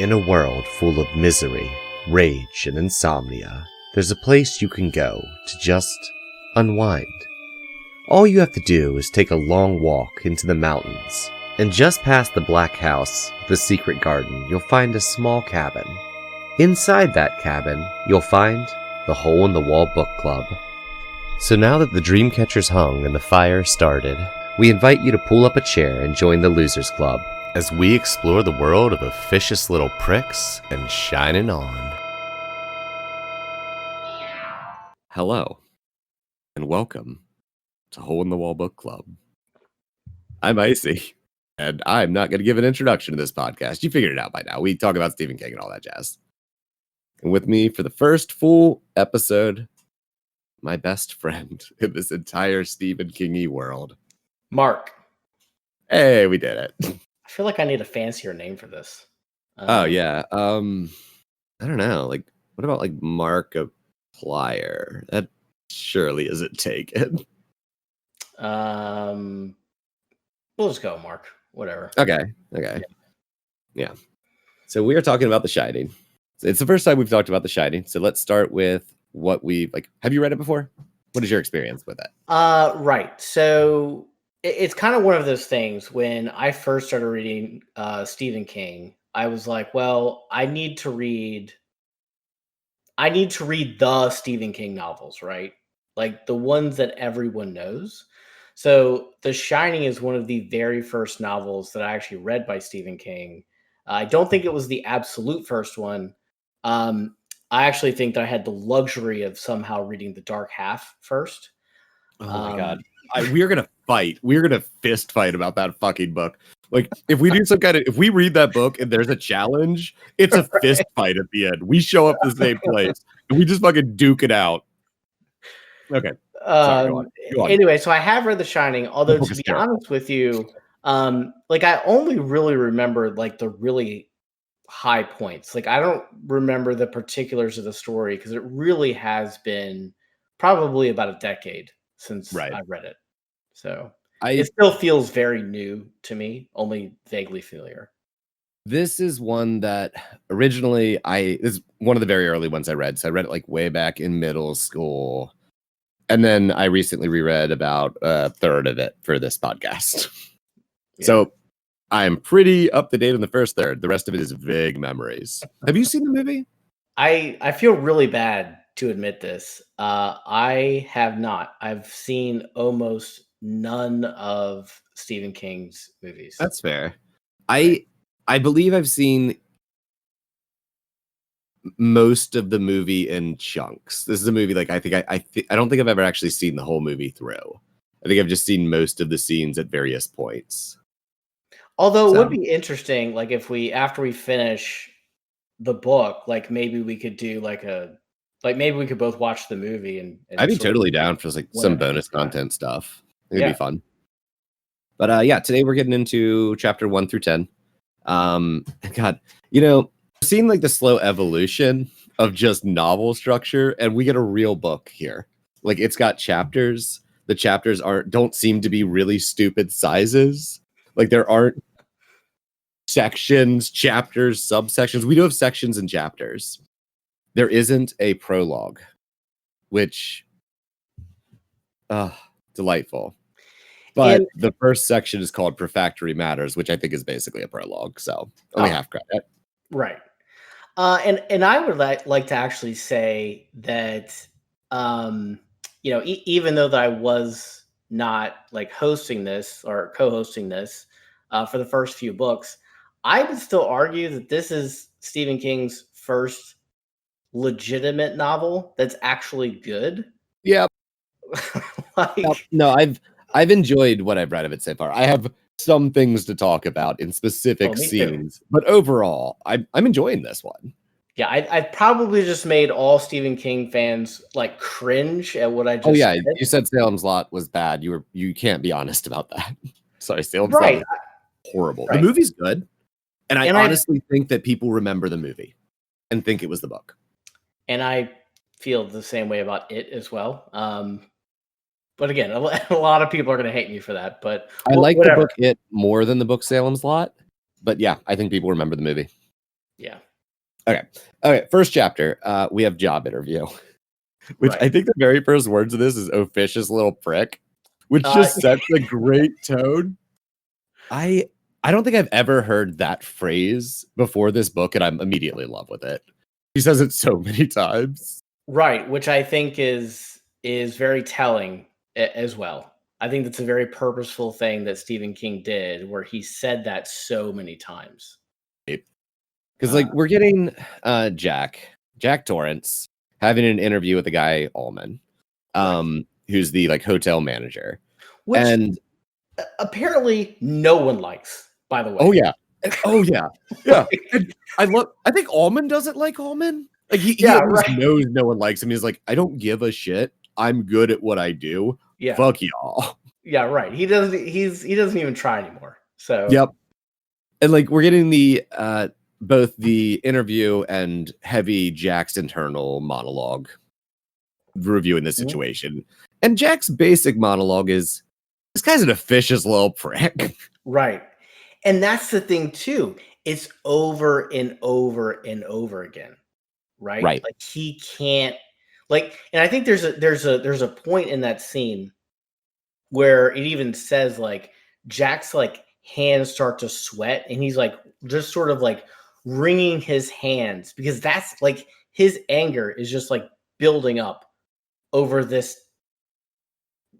In a world full of misery, rage, and insomnia, there's a place you can go to just unwind. All you have to do is take a long walk into the mountains, and just past the black house with the secret garden, you'll find a small cabin. Inside that cabin, you'll find the Hole in the Wall Book Club. So now that the dream catcher's hung and the fire started, we invite you to pull up a chair and join the Losers Club as we explore the world of officious little pricks and shining on. Hello, and welcome to Hole in the Wall Book Club. I'm Icy, and I'm not going to give an introduction to this podcast. You figured it out by now. We talk about Stephen King and all that jazz. And with me for the first full episode, my best friend in this entire Stephen King-y world, Mark. Hey, we did it. I feel like I need a fancier name for this. I don't know. Like, what about like Markiplier? That surely isn't taken. We'll just go Mark. Whatever. Okay. Yeah. So we are talking about The Shining. It's the first time we've talked about The Shining. So let's start with what we like. Have you read it before? What is your experience with it? Right. So it's kind of one of those things. When I first started reading Stephen King, I was like, well, I need to read the Stephen King novels, right? Like the ones that everyone knows. So The Shining is one of the very first novels that I actually read by Stephen King. I don't think it was the absolute first one. I actually think that I had the luxury of somehow reading The Dark Half first. Oh my God. We're going to fight. We're going to fist fight about that fucking book. Like, if we do if we read that book and there's a challenge, it's a fist fight at the end. We show up the same place and we just fucking duke it out. Okay. Sorry, go on. Anyway, so I have read The Shining, although to be honest with you, like I only really remember like the really high points. Like I don't remember the particulars of the story because it really has been probably about a decade since I read it. So it still feels very new to me, only vaguely familiar. This is one that originally this is one of the very early ones I read. So I read it like way back in middle school. And then I recently reread about a third of it for this podcast. Yeah. So I'm pretty up to date on the first third. The rest of it is vague memories. Have you seen the movie? I feel really bad to admit this. I have not. I've seen almost none of Stephen King's movies. That's fair. I believe I've seen most of the movie in chunks. This is a movie like I don't think I've ever actually seen the whole movie through. I think I've just seen most of the scenes at various points. Although it would be interesting, like if after we finish the book, like maybe we could do maybe we could both watch the movie and I'd be totally down for like some bonus content stuff. It'd be fun. But today we're getting into chapter 1 through 10. God, seeing like the slow evolution of just novel structure, and we get a real book here. Like it's got chapters. The chapters don't seem to be really stupid sizes. Like there aren't sections, chapters, subsections. We do have sections and chapters. There isn't a prologue, which delightful. But the first section is called Prefactory Matters, which I think is basically a prologue. So only half credit. Right. And I would like to actually say that, even though that I was not like hosting this or co-hosting this for the first few books, I would still argue that this is Stephen King's first legitimate novel that's actually good. Yeah. No, I've enjoyed what I've read of it so far. I have some things to talk about in specific scenes, but overall, I'm enjoying this one. Yeah, I probably just made all Stephen King fans like cringe at what I just said. You said Salem's Lot was bad. You can't be honest about that. Sorry, Salem's Lot was horrible. Right. The movie's good, and I honestly think that people remember the movie and think it was the book. And I feel the same way about it as well. But again, a lot of people are going to hate me for that. But I like the book It more than the book Salem's Lot. But yeah, I think people remember the movie. Yeah. Okay. First chapter, we have job interview, which I think the very first words of this is "oh vicious little prick," which just sets a great tone. I don't think I've ever heard that phrase before this book, and I'm immediately in love with it. He says it so many times. Right, which I think is very telling as well. I think that's a very purposeful thing that Stephen King did, where he said that so many times. Because like we're getting Jack Torrance having an interview with the guy Allman, who's the like hotel manager, which and apparently no one likes. By the way, oh yeah. And I think Allman doesn't like Allman. Like he at least knows no one likes him. He's like, I don't give a shit. I'm good at what I do. Yeah. Fuck y'all. Yeah, right. He doesn't even try anymore. So yep. And like we're getting the both the interview and heavy Jack's internal monologue reviewing the situation. And Jack's basic monologue is this guy's an officious little prick. Right. And that's the thing too. It's over and over and over again. Right? Like he can't like, and I think there's a point in that scene where it even says like Jack's like hands start to sweat and he's like just sort of like wringing his hands because that's like his anger is just like building up over this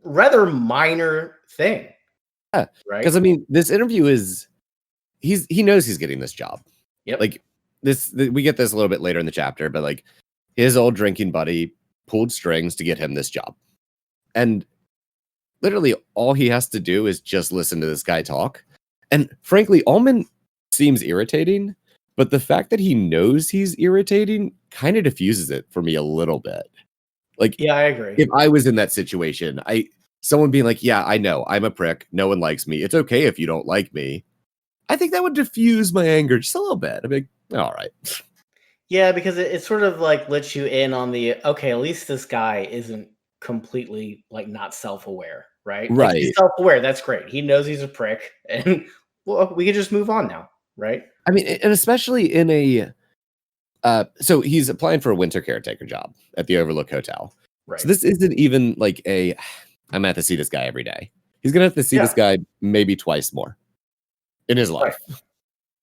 rather minor thing. Yeah. Right. Because I mean, this interview is he knows he's getting this job. Yep. Like we get this a little bit later in the chapter, but like his old drinking buddy pulled strings to get him this job. And literally all he has to do is just listen to this guy talk. And frankly, Allman seems irritating, but the fact that he knows he's irritating kind of diffuses it for me a little bit. Like, yeah, I agree. If I was in that situation, someone being like, yeah, I know, I'm a prick. No one likes me. It's okay if you don't like me. I think that would diffuse my anger just a little bit. I'd be like, all right. Yeah, because it sort of like lets you in on the, okay, at least this guy isn't completely like not self-aware, right? Right. Like, he's self-aware. That's great. He knows he's a prick and well, we can just move on now, right? I mean, and especially in a, so he's applying for a winter caretaker job at the Overlook Hotel. Right. So this isn't even like I'm gonna have to see this guy every day. He's gonna have to see this guy maybe twice more in his life. Right.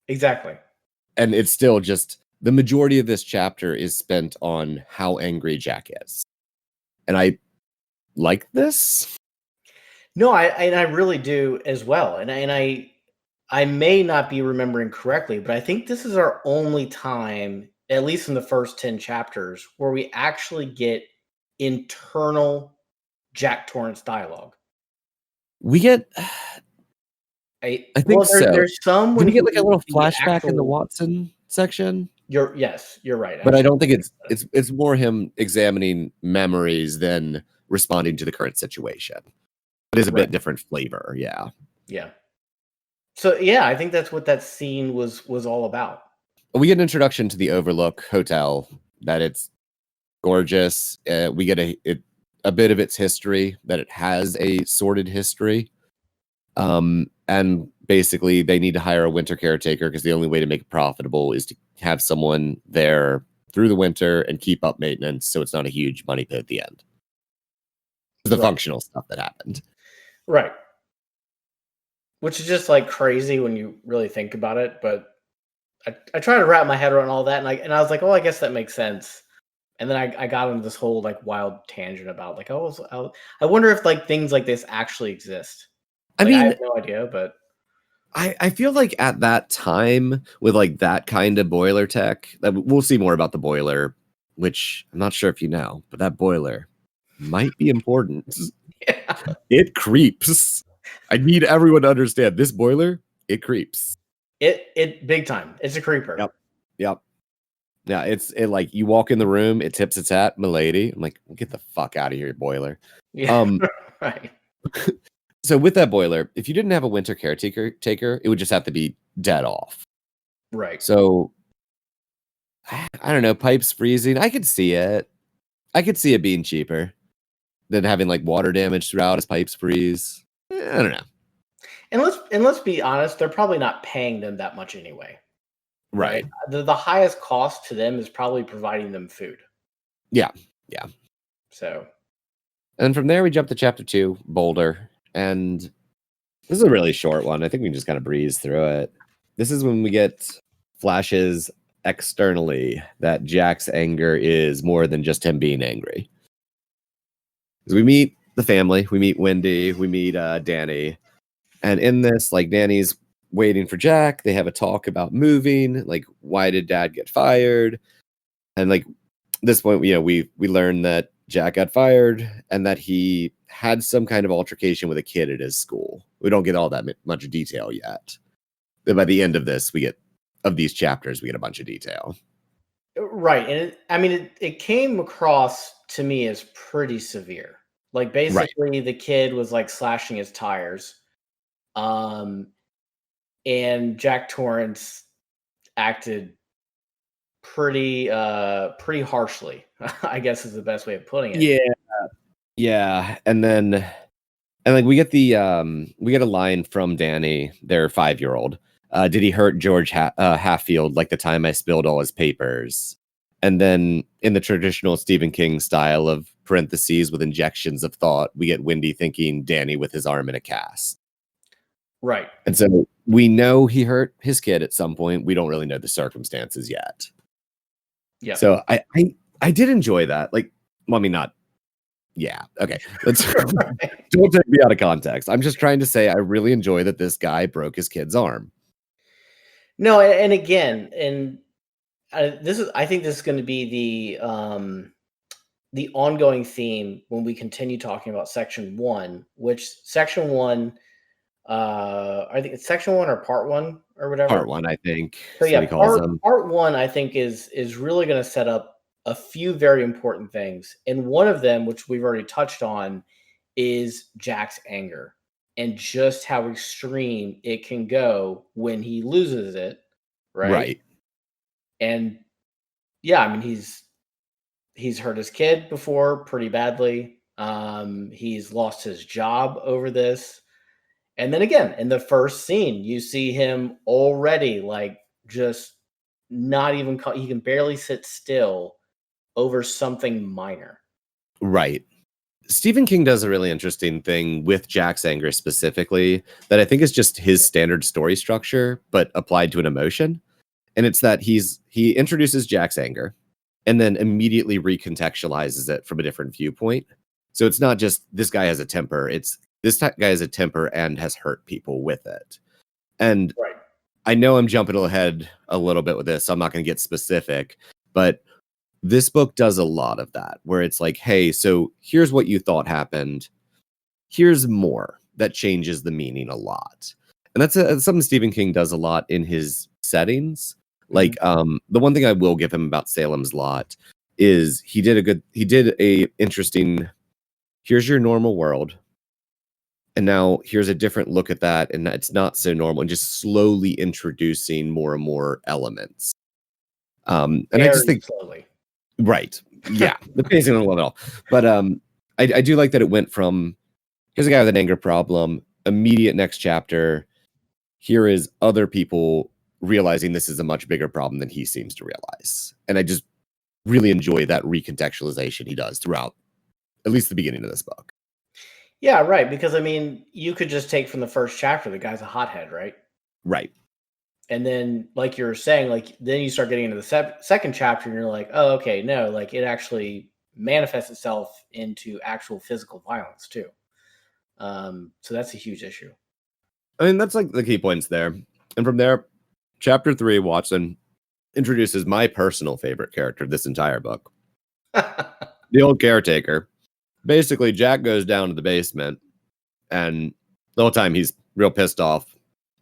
Exactly. And it's still just the majority of this chapter is spent on how angry Jack is. And I like this. No, I really do as well. And I may not be remembering correctly, but I think this is our only time, at least in the first 10 chapters, where we actually get internal Jack Torrance dialogue. We get I think so. There's some when we get like a little flashback in the Watson section. You're right. But I don't think it's more him examining memories than responding to the current situation. It is a bit different flavor, yeah. Yeah. So yeah, I think that's what that scene was all about. We get an introduction to the Overlook Hotel, that it's gorgeous. We get a bit of its history, that it has a sordid history. And basically they need to hire a winter caretaker because the only way to make it profitable is to have someone there through the winter and keep up maintenance so it's not a huge money pit at the end. The functional stuff that happened. Right. Which is just like crazy when you really think about it, but I try to wrap my head around all that and I was like, oh, I guess that makes sense. And then I got into this whole like wild tangent about like, I wonder if like things like this actually exist. Like, I mean, I have no idea, but I feel like at that time with like that kind of boiler tech, that we'll see more about the boiler, which I'm not sure if you know, but that boiler might be important. Yeah. It creeps. I need everyone to understand this boiler, it creeps. It big time. It's a creeper. Yep. Yeah, it like you walk in the room, it tips its hat, milady. I'm like, get the fuck out of here, boiler. Yeah. Right. So with that boiler, if you didn't have a winter caretaker, it would just have to be dead off. Right. So I don't know, pipes freezing. I could see it. I could see it being cheaper than having like water damage throughout as pipes freeze. I don't know. And let's be honest, they're probably not paying them that much anyway. Right. The highest cost to them is probably providing them food. Yeah. So, And from there, we jump to chapter 2, Boulder. And this is a really short one. I think we can just kind of breeze through it. This is when we get flashes externally that Jack's anger is more than just him being angry. Because we meet the family, we meet Wendy, we meet Danny. And in this, like, Danny's waiting for Jack. They have a talk about moving. Like, why did Dad get fired? And like, this point, we learn that Jack got fired and that he had some kind of altercation with a kid at his school. We don't get all that much detail yet. But by the end of this, these chapters, we get a bunch of detail. Right. And it came across to me as pretty severe. Like, basically, the kid was like slashing his tires. And Jack Torrance acted pretty harshly, I guess is the best way of putting it. Yeah. And like, we get a line from Danny, their 5-year-old. Did he hurt George Hatfield like the time I spilled all his papers? And then in the traditional Stephen King style of parentheses with injections of thought, we get Wendy thinking Danny with his arm in a cast. Right. And so we know he hurt his kid at some point. We don't really know the circumstances yet. Yeah. So I did enjoy that. Like, well, I mean, not. Yeah. Okay. Let's don't take me out of context. I'm just trying to say I really enjoy that this guy broke his kid's arm. No, and again, I think this is going to be the ongoing theme when we continue talking about section 1, which section 1, I think it's section 1 or part 1 or whatever. Part 1, I think. So yeah, part 1, I think is really going to set up a few very important things, and one of them, which we've already touched on, is Jack's anger and just how extreme it can go when he loses it. Right. And yeah, I mean, he's hurt his kid before pretty badly. He's lost his job over this. And then again, in the first scene, you see him already like just not even he can barely sit still over something minor. Right. Stephen King does a really interesting thing with Jack's anger specifically that I think is just his standard story structure, but applied to an emotion. And it's that he introduces Jack's anger and then immediately recontextualizes it from a different viewpoint. So it's not just this guy has a temper. It's this guy has a temper and has hurt people with it. And right. I know I'm jumping ahead a little bit with this, so I'm not going to get specific, but this book does a lot of that, where it's like, hey, so here's what you thought happened. Here's more that changes the meaning a lot. And that's something Stephen King does a lot in his settings. Like, the one thing I will give him about Salem's Lot is he did a interesting, here's your normal world. And now here's a different look at that. And it's not so normal, and just slowly introducing more and more elements. And very I just think slowly. Right. Yeah. The pacing on a level. But I do like that it went from here's a guy with an anger problem, immediate next chapter. Here is other people realizing this is a much bigger problem than he seems to realize. And I just really enjoy that recontextualization he does throughout at least the beginning of this book. Yeah, right. Because I mean, you could just take from the first chapter, the guy's a hothead, right? Right. And then, like you were saying, like then you start getting into the second chapter, and you're like, oh, okay, no, like it actually manifests itself into actual physical violence too. So that's a huge issue. I mean, that's like the key points there. And from there, chapter 3, Watson introduces my personal favorite character of this entire book, the old caretaker. Basically, Jack goes down to the basement, and the whole time he's real pissed off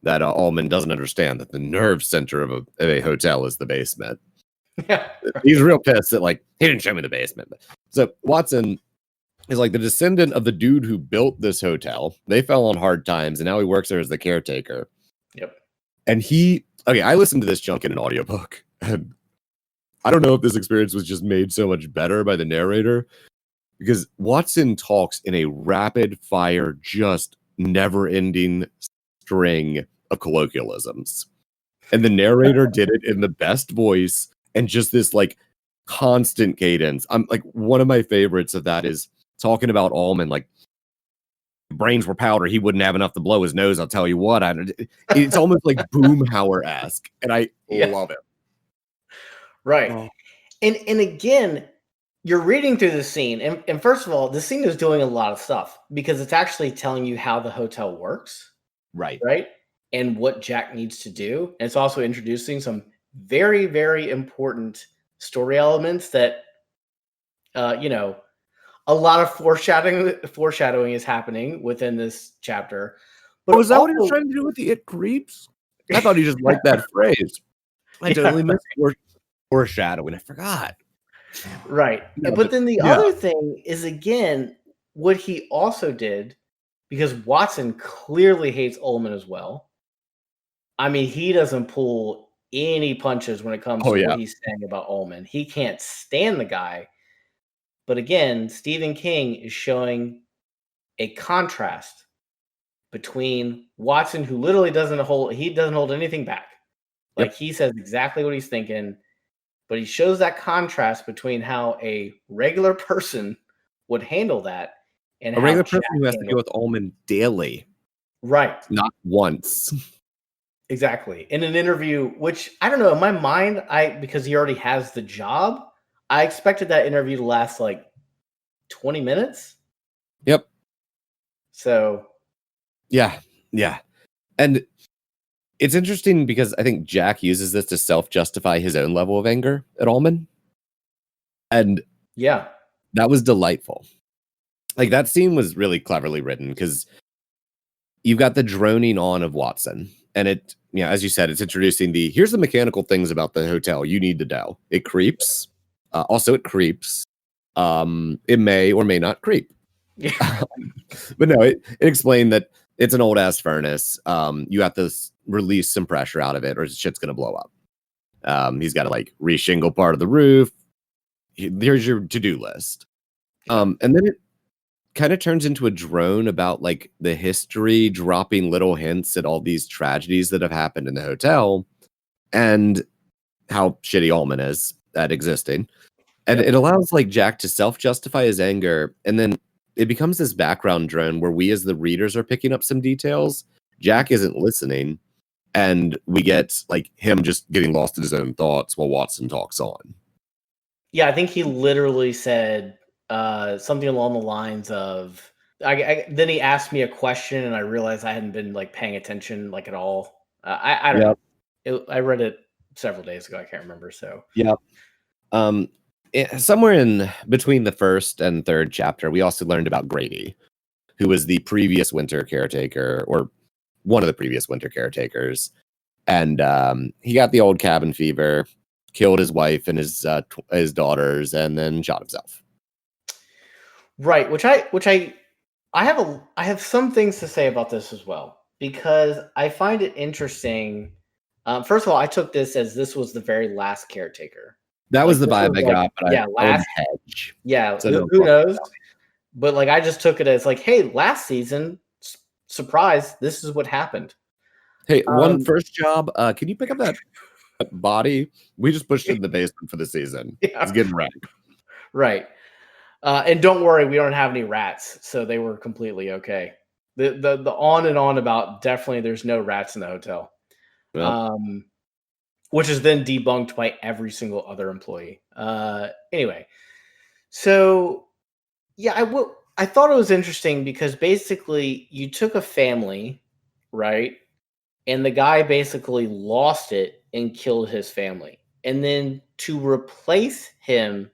that Allman doesn't understand that the nerve center of a hotel is the basement. He's real pissed that, like, he didn't show me the basement. So Watson is like the descendant of the dude who built this hotel. They fell on hard times, and now he works there as the caretaker. Yep. And I listened to this junk in an audiobook, and I don't know if this experience was just made so much better by the narrator, because Watson talks in a rapid fire, just never ending string of colloquialisms. And the narrator did it in the best voice and just this like constant cadence. I'm like, one of my favorites of that is talking about Ullman, like, brains were powder, he wouldn't have enough to blow his nose. I'll tell you what. It's almost like Boomhauer-esque, and I love it. Right. Oh. And again, you're reading through the scene, and first of all, the scene is doing a lot of stuff because it's actually telling you how the hotel works. Right. And what Jack needs to do. And it's also introducing some very, very important story elements that, a lot of foreshadowing is happening within this chapter. But was that what he was trying to do with the "it creeps"? I thought he just liked that phrase. I totally missed foreshadowing. I forgot. Right. No, but then the other thing is, again, what he also did, because Watson clearly hates Ullman as well. I mean, he doesn't pull any punches when it comes to what he's saying about Ullman. He can't stand the guy. But again, Stephen King is showing a contrast between Watson, who literally doesn't hold anything back. Like, he says exactly what he's thinking, but he shows that contrast between how a regular person would handle that and a regular person who has to deal with Ullman daily. Right. Not once. Exactly. In an interview, which I don't know, in my mind, because he already has the job, I expected that interview to last like 20 minutes. Yep. So. Yeah. And it's interesting because I think Jack uses this to self-justify his own level of anger at Ullman. And that was delightful. Like, that scene was really cleverly written because you've got the droning on of Watson. And it, as you said, it's introducing here's the mechanical things about the hotel you need to know. It creeps. Also, it creeps. It may or may not creep. Yeah. But no, it explained that it's an old ass furnace. You have to release some pressure out of it or shit's going to blow up. He's got to like reshingle part of the roof. Here's your to-do list. And then it kind of turns into a drone about like the history, dropping little hints at all these tragedies that have happened in the hotel and how shitty Ullman is at existing. And it allows like Jack to self-justify his anger. And then it becomes this background drone where we as the readers are picking up some details. Jack isn't listening. And we get like him just getting lost in his own thoughts while Watson talks on. Yeah, I think he literally said something along the lines of, then he asked me a question and I realized I hadn't been like paying attention like at all. I don't know. I read it several days ago. I can't remember. So somewhere in between the first and third chapter, we also learned about Grady, who was the previous winter caretaker or one of the previous winter caretakers. And he got the old cabin fever, killed his wife and his daughters, and then shot himself. Right, which I have some things to say about this as well, because I find it interesting. First of all, I took this as this was the very last caretaker. That was the vibe I got, but last hedge. Yeah, so who knows? But like, I just took it as like, hey, last season, surprise, this is what happened. Hey, one first job. Can you pick up that body? We just pushed it in the basement for the season. It's getting wrecked. Right. And don't worry, we don't have any rats, so they were completely okay. The on and on about definitely there's no rats in the hotel, which is then debunked by every single other employee. Anyway, so I thought it was interesting because basically you took a family, right, and the guy basically lost it and killed his family, and then to replace him,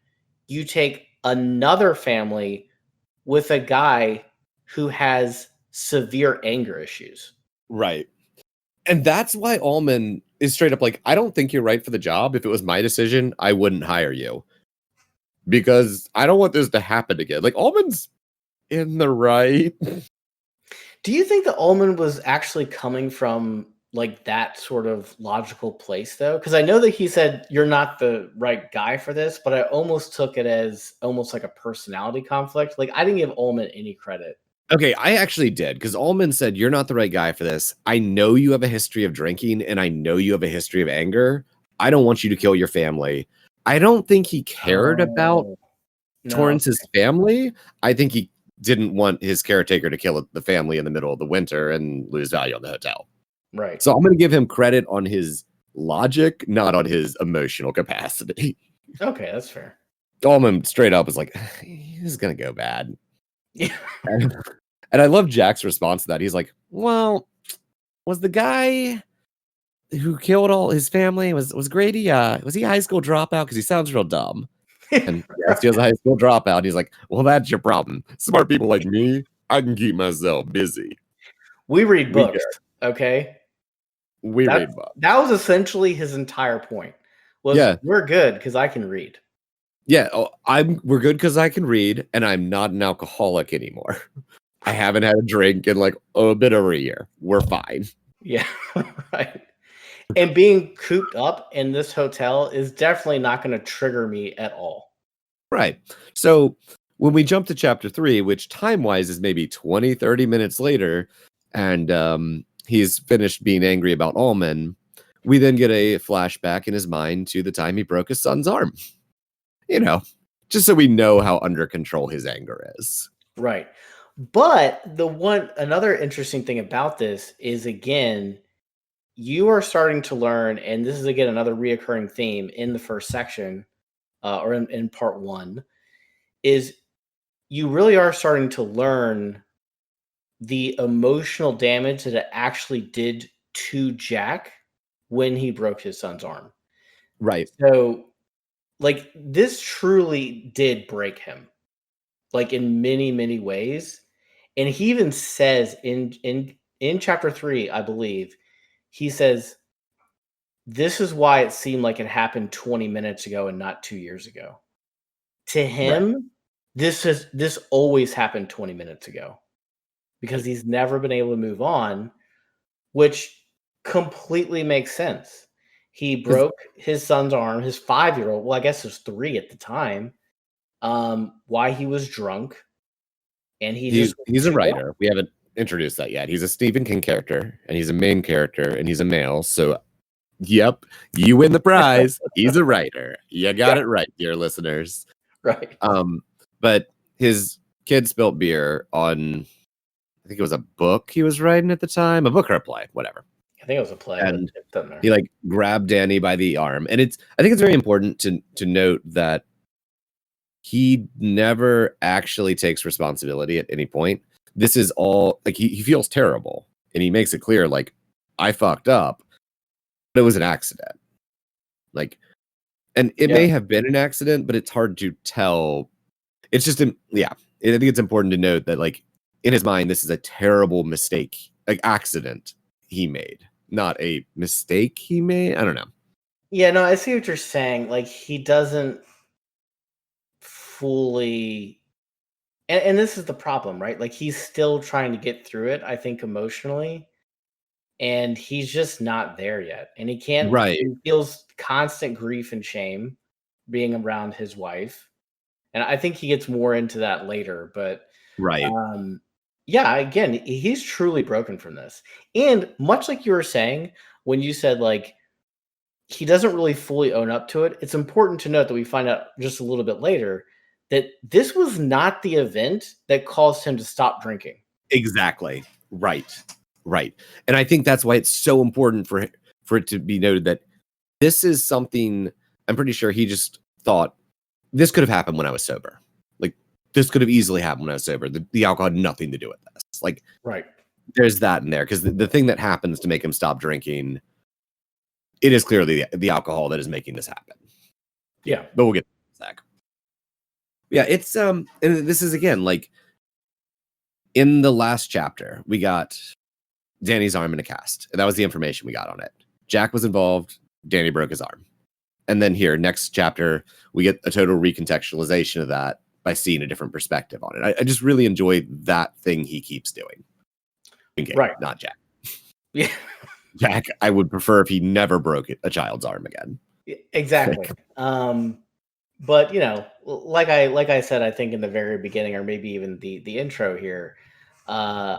you take another family with a guy who has severe anger issues. Right. And that's why Ullman is straight up like, I don't think you're right for the job. If it was my decision, I wouldn't hire you. Because I don't want this to happen again. Like, Ullman's in the right. Do you think that Ullman was actually coming from like that sort of logical place though? Because I know that he said you're not the right guy for this, but I almost took it as almost like a personality conflict. Like, I didn't give Ullman any credit. Okay, I actually did, because Allman said, "You're not the right guy for this. I know you have a history of drinking, and I know you have a history of anger. I don't want you to kill your family." I don't think he cared about Oh, no. Torrance's family. I think he didn't want his caretaker to kill the family in the middle of the winter and lose value on the hotel. Right. So I'm going to give him credit on his logic, not on his emotional capacity. Okay, that's fair. Allman straight up was like, "This is going to go bad." Yeah. And I love Jack's response to that. He's like, "Well, was the guy who killed all his family, was Grady, was he a high school dropout? Because he sounds real dumb." And yes, he was a high school dropout. He's like, "Well, that's your problem. Smart people like me, I can keep myself busy." We read books, okay? We read books. That was essentially his entire point. We're good because I can read. Yeah, we're good because I can read, and I'm not an alcoholic anymore. I haven't had a drink in like a bit over a year. We're fine. Yeah, right. And being cooped up in this hotel is definitely not going to trigger me at all. Right. So when we jump to chapter 3, which time-wise is maybe 20, 30 minutes later, and he's finished being angry about Allman, we then get a flashback in his mind to the time he broke his son's arm. You know, just so we know how under control his anger is. Right. But another interesting thing about this is, again, you are starting to learn, and this is again another reoccurring theme in the first section, or in part 1, is you really are starting to learn the emotional damage that it actually did to Jack when he broke his son's arm. Right. So, like, this truly did break him, like, in many, many ways. And he even says in chapter 3, I believe, he says, "This is why it seemed like it happened 20 minutes ago and not 2 years ago." To him, this always happened 20 minutes ago, because he's never been able to move on, which completely makes sense. He broke his son's arm, his 5-year-old, well, I guess it was 3 at the time, why he was drunk, and he's a writer. We haven't introduced that yet. He's a Stephen King character, and he's a main character, and he's a male. So, yep, you win the prize. He's a writer. You got it right, dear listeners. Right. But his kid spilt beer on, I think it was a book he was writing at the time, a book or a play, whatever. I think it was a play. And he like grabbed Danny by the arm, and I think it's very important to note that he never actually takes responsibility at any point. This is all like he feels terrible, and he makes it clear, like, I fucked up, but it was an accident. Like, and it may have been an accident, but it's hard to tell. It's just, I think it's important to note that, like, in his mind, this is a terrible mistake, like accident he made, not a mistake he made. I don't know. Yeah, no, I see what you're saying. Like, he doesn't fully, and this is the problem, right? Like, he's still trying to get through it, I think, emotionally, and he's just not there yet. And he can't. Right. He feels constant grief and shame being around his wife, and I think he gets more into that later. But right. Yeah, again, he's truly broken from this. And much like you were saying when you said, like, he doesn't really fully own up to it, it's important to note that we find out just a little bit later that this was not the event that caused him to stop drinking. Exactly. Right. And I think that's why it's so important for it to be noted that this is something, I'm pretty sure he just thought, this could have happened when I was sober. Like, this could have easily happened when I was sober. The alcohol had nothing to do with this. Like, right. There's that in there, because the thing that happens to make him stop drinking, it is clearly the alcohol that is making this happen. Yeah. But we'll get to that. Yeah, it's and this is, again, like, in the last chapter, we got Danny's arm in a cast. And that was the information we got on it. Jack was involved. Danny broke his arm. And then here, next chapter, we get a total recontextualization of that by seeing a different perspective on it. I just really enjoy that thing he keeps doing. Okay, right. Not Jack. Yeah. Jack, I would prefer if he never broke a child's arm again. Exactly. But, like I said, I think in the very beginning, or maybe even the intro here, It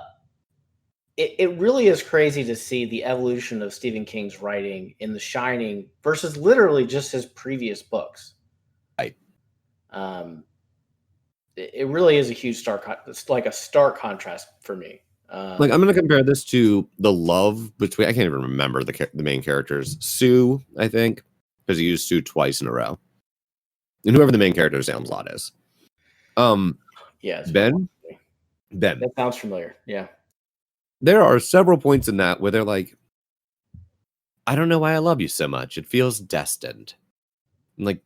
really is crazy to see the evolution of Stephen King's writing in The Shining versus literally just his previous books. Right. It really is a huge it's like a stark contrast for me. Like, I'm going to compare this to the love between, I can't even remember the main characters. Sue, I think, because he used Sue twice in a row. And whoever the main character of Salem's Lot is. Yeah. Ben. That sounds familiar. Yeah. There are several points in that where they're like, I don't know why I love you so much. It feels destined. I'm like,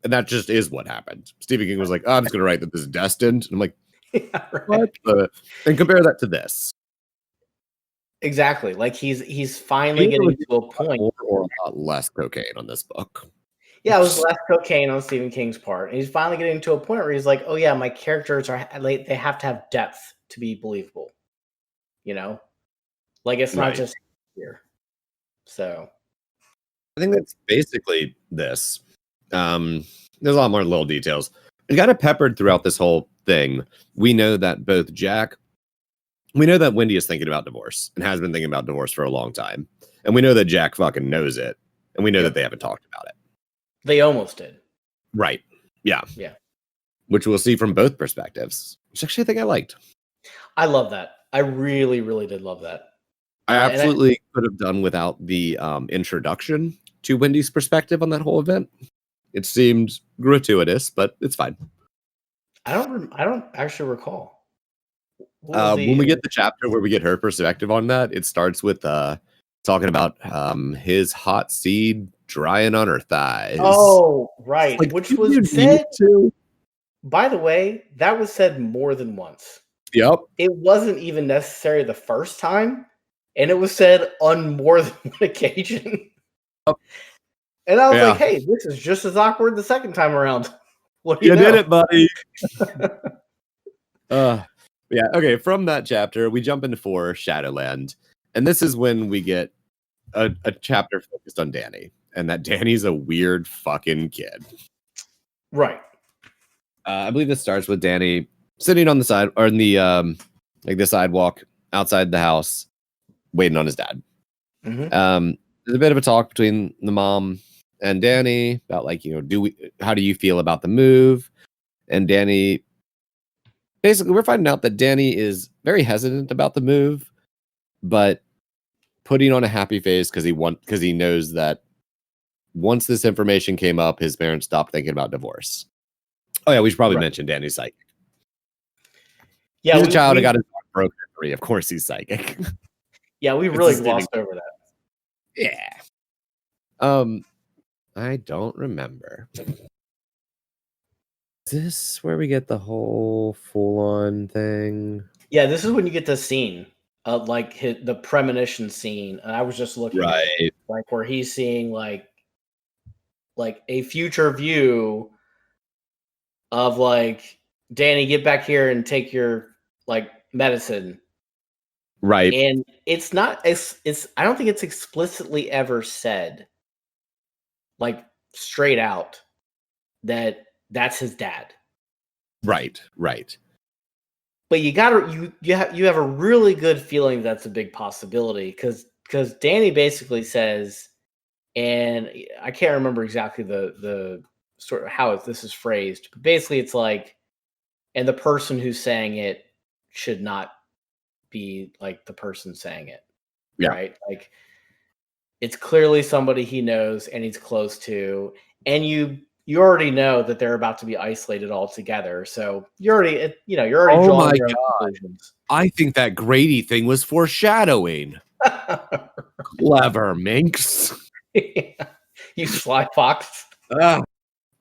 and that just is what happened. Stephen King was like, oh, I'm just going to write that this is destined. And I'm like, yeah, right. What? And compare that to this. Exactly. Like he's finally getting to a point. Or a lot less cocaine on this book. Yeah, it was less cocaine on Stephen King's part. And he's finally getting to a point where he's like, oh yeah, my characters they have to have depth to be believable. You know? Like it's not just here. So I think that's basically this. There's a lot more little details. It got peppered throughout this whole thing. We know that we know that Wendy is thinking about divorce and has been thinking about divorce for a long time. And we know that Jack fucking knows it. And we know that they haven't talked about it. They almost did. Right. Yeah. Yeah. Which we'll see from both perspectives, which actually I think I liked. I love that. I really, really did love that. I absolutely could have done without the introduction to Wendy's perspective on that whole event. It seemed gratuitous, but it's fine. I don't actually recall. When we get the chapter where we get her perspective on that, it starts with talking about his hot seed drying on her thighs. Oh, right. Like, which was said to. By the way, that was said more than once. Yep. It wasn't even necessary the first time, and it was said on more than one occasion. Yep. And I was like, hey, this is just as awkward the second time around. What do you know? Did it, buddy. Yeah, okay, from that chapter, we jump into 4, Shadowland. And this is when we get a chapter focused on Danny. And that Danny's a weird fucking kid. Right. I believe this starts with Danny sitting on the side, or in the the sidewalk outside the house, waiting on his dad. Mm-hmm. There's a bit of a talk between the mom and Danny about, like, how do you feel about the move? And Danny, basically, we're finding out that Danny is very hesitant about the move, but putting on a happy face because he knows that once this information came up, his parents stopped thinking about divorce. Oh yeah, we should probably mention Danny's psychic. Yeah, he's a child who got his heart broken at 3. Of course, he's psychic. Yeah, we really glossed over that. Yeah. I don't remember. Is this where we get the whole full-on thing? Yeah, this is when you get the scene, like the premonition scene. And I was just looking at it, like where he's seeing like a future view of like, Danny, get back here and take your like medicine. Right. And it's not I don't think it's explicitly ever said, like, straight out that that's his dad. Right. But you have a really good feeling that's a big possibility because Danny basically says, and I can't remember exactly the sort of how this is phrased, but basically it's like, and the person who's saying it should not be like the person saying it. Yeah. Right? Like, it's clearly somebody he knows and he's close to, and you already know that they're about to be isolated altogether. So you're already drawing your own conclusions. I think that Grady thing was foreshadowing. Clever minx. You sly fox.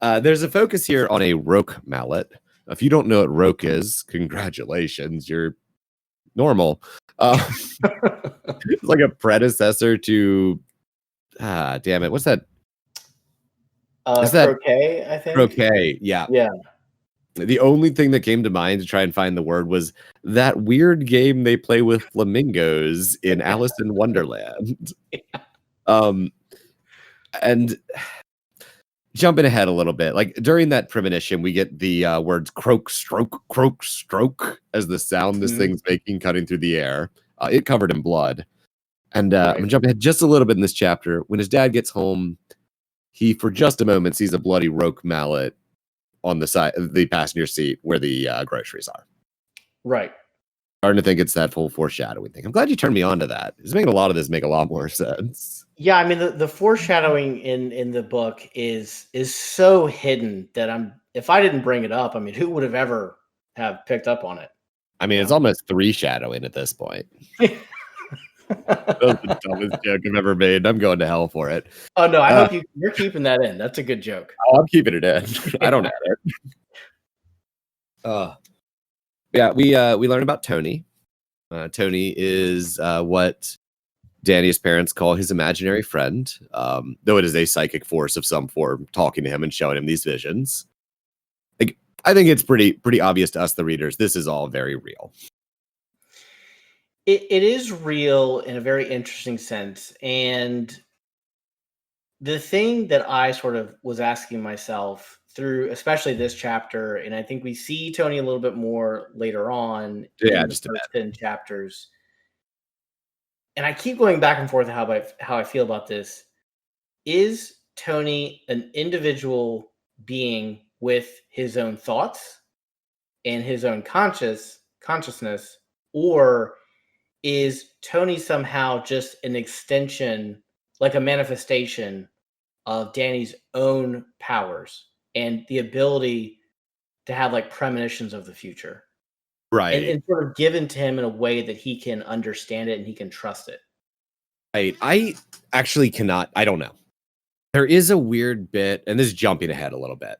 There's a focus here on a roke mallet. If you don't know what roke is, congratulations, you're normal. It's like a predecessor to damn it, what's that? Is that croquet, I think? Croquet, yeah. The only thing that came to mind to try and find the word was that weird game they play with flamingos in Alice in Wonderland. And jumping ahead a little bit, like during that premonition, we get the words croak, stroke as the sound this thing's making cutting through the air. It covered in blood. And I'm going to jump ahead just a little bit in this chapter. When his dad gets home, he, for just a moment, sees a bloody roque mallet on the side of the passenger seat where the groceries are. Right. Starting to think it's that full foreshadowing thing. I'm glad you turned me on to that. It's making a lot of this make a lot more sense. Yeah, I mean the foreshadowing in the book is so hidden that if I didn't bring it up, I mean, who would have ever have picked up on it? I mean, it's almost 3 shadowing at this point. That was the dumbest joke I've ever made. I'm going to hell for it. Oh no, I hope you're keeping that in. That's a good joke. Oh, I'm keeping it in. I don't add it. Yeah, we learn about Tony. Tony is what Danny's parents call his imaginary friend, though it is a psychic force of some form talking to him and showing him these visions. Like, I think it's pretty obvious to us, the readers, this is all very real. It is real in a very interesting sense. And the thing that I sort of was asking myself through, especially this chapter, and I think we see Tony a little bit more later on in the first 10 chapters. And I keep going back and forth how I feel about this. Is Tony an individual being with his own thoughts and his own consciousness, or is Tony somehow just an extension, like a manifestation of Danny's own powers and the ability to have like premonitions of the future? Right. And sort of given to him in a way that he can understand it and he can trust it. Right. I actually cannot. I don't know. There is a weird bit, and this is jumping ahead a little bit.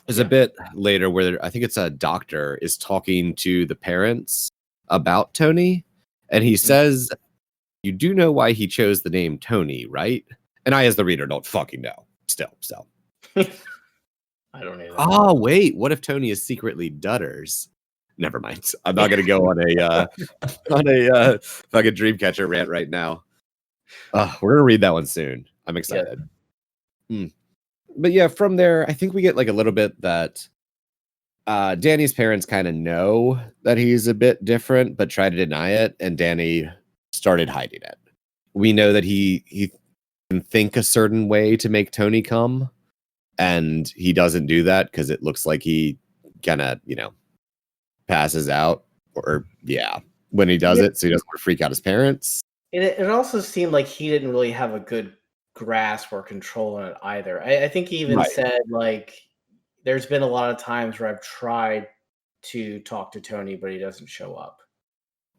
There's a bit later where I think it's a doctor is talking to the parents about Tony. And he says, you do know why he chose the name Tony, right? And I, as the reader, don't fucking know. Still. I don't either. Oh, wait. What if Tony is secretly Dutters? Never mind. I'm not going to go on a fucking Dreamcatcher rant right now. We're going to read that one soon. I'm excited. Yeah. But yeah, from there, I think we get like a little bit that Danny's parents kind of know that he's a bit different, but try to deny it. And Danny started hiding it. We know that he can think a certain way to make Tony come. And he doesn't do that because it looks like he kind of, passes out when he does it. So he doesn't want to freak out his parents. And it also seemed like he didn't really have a good grasp or control on it either. I think he even said, like, there's been a lot of times where I've tried to talk to Tony, but he doesn't show up.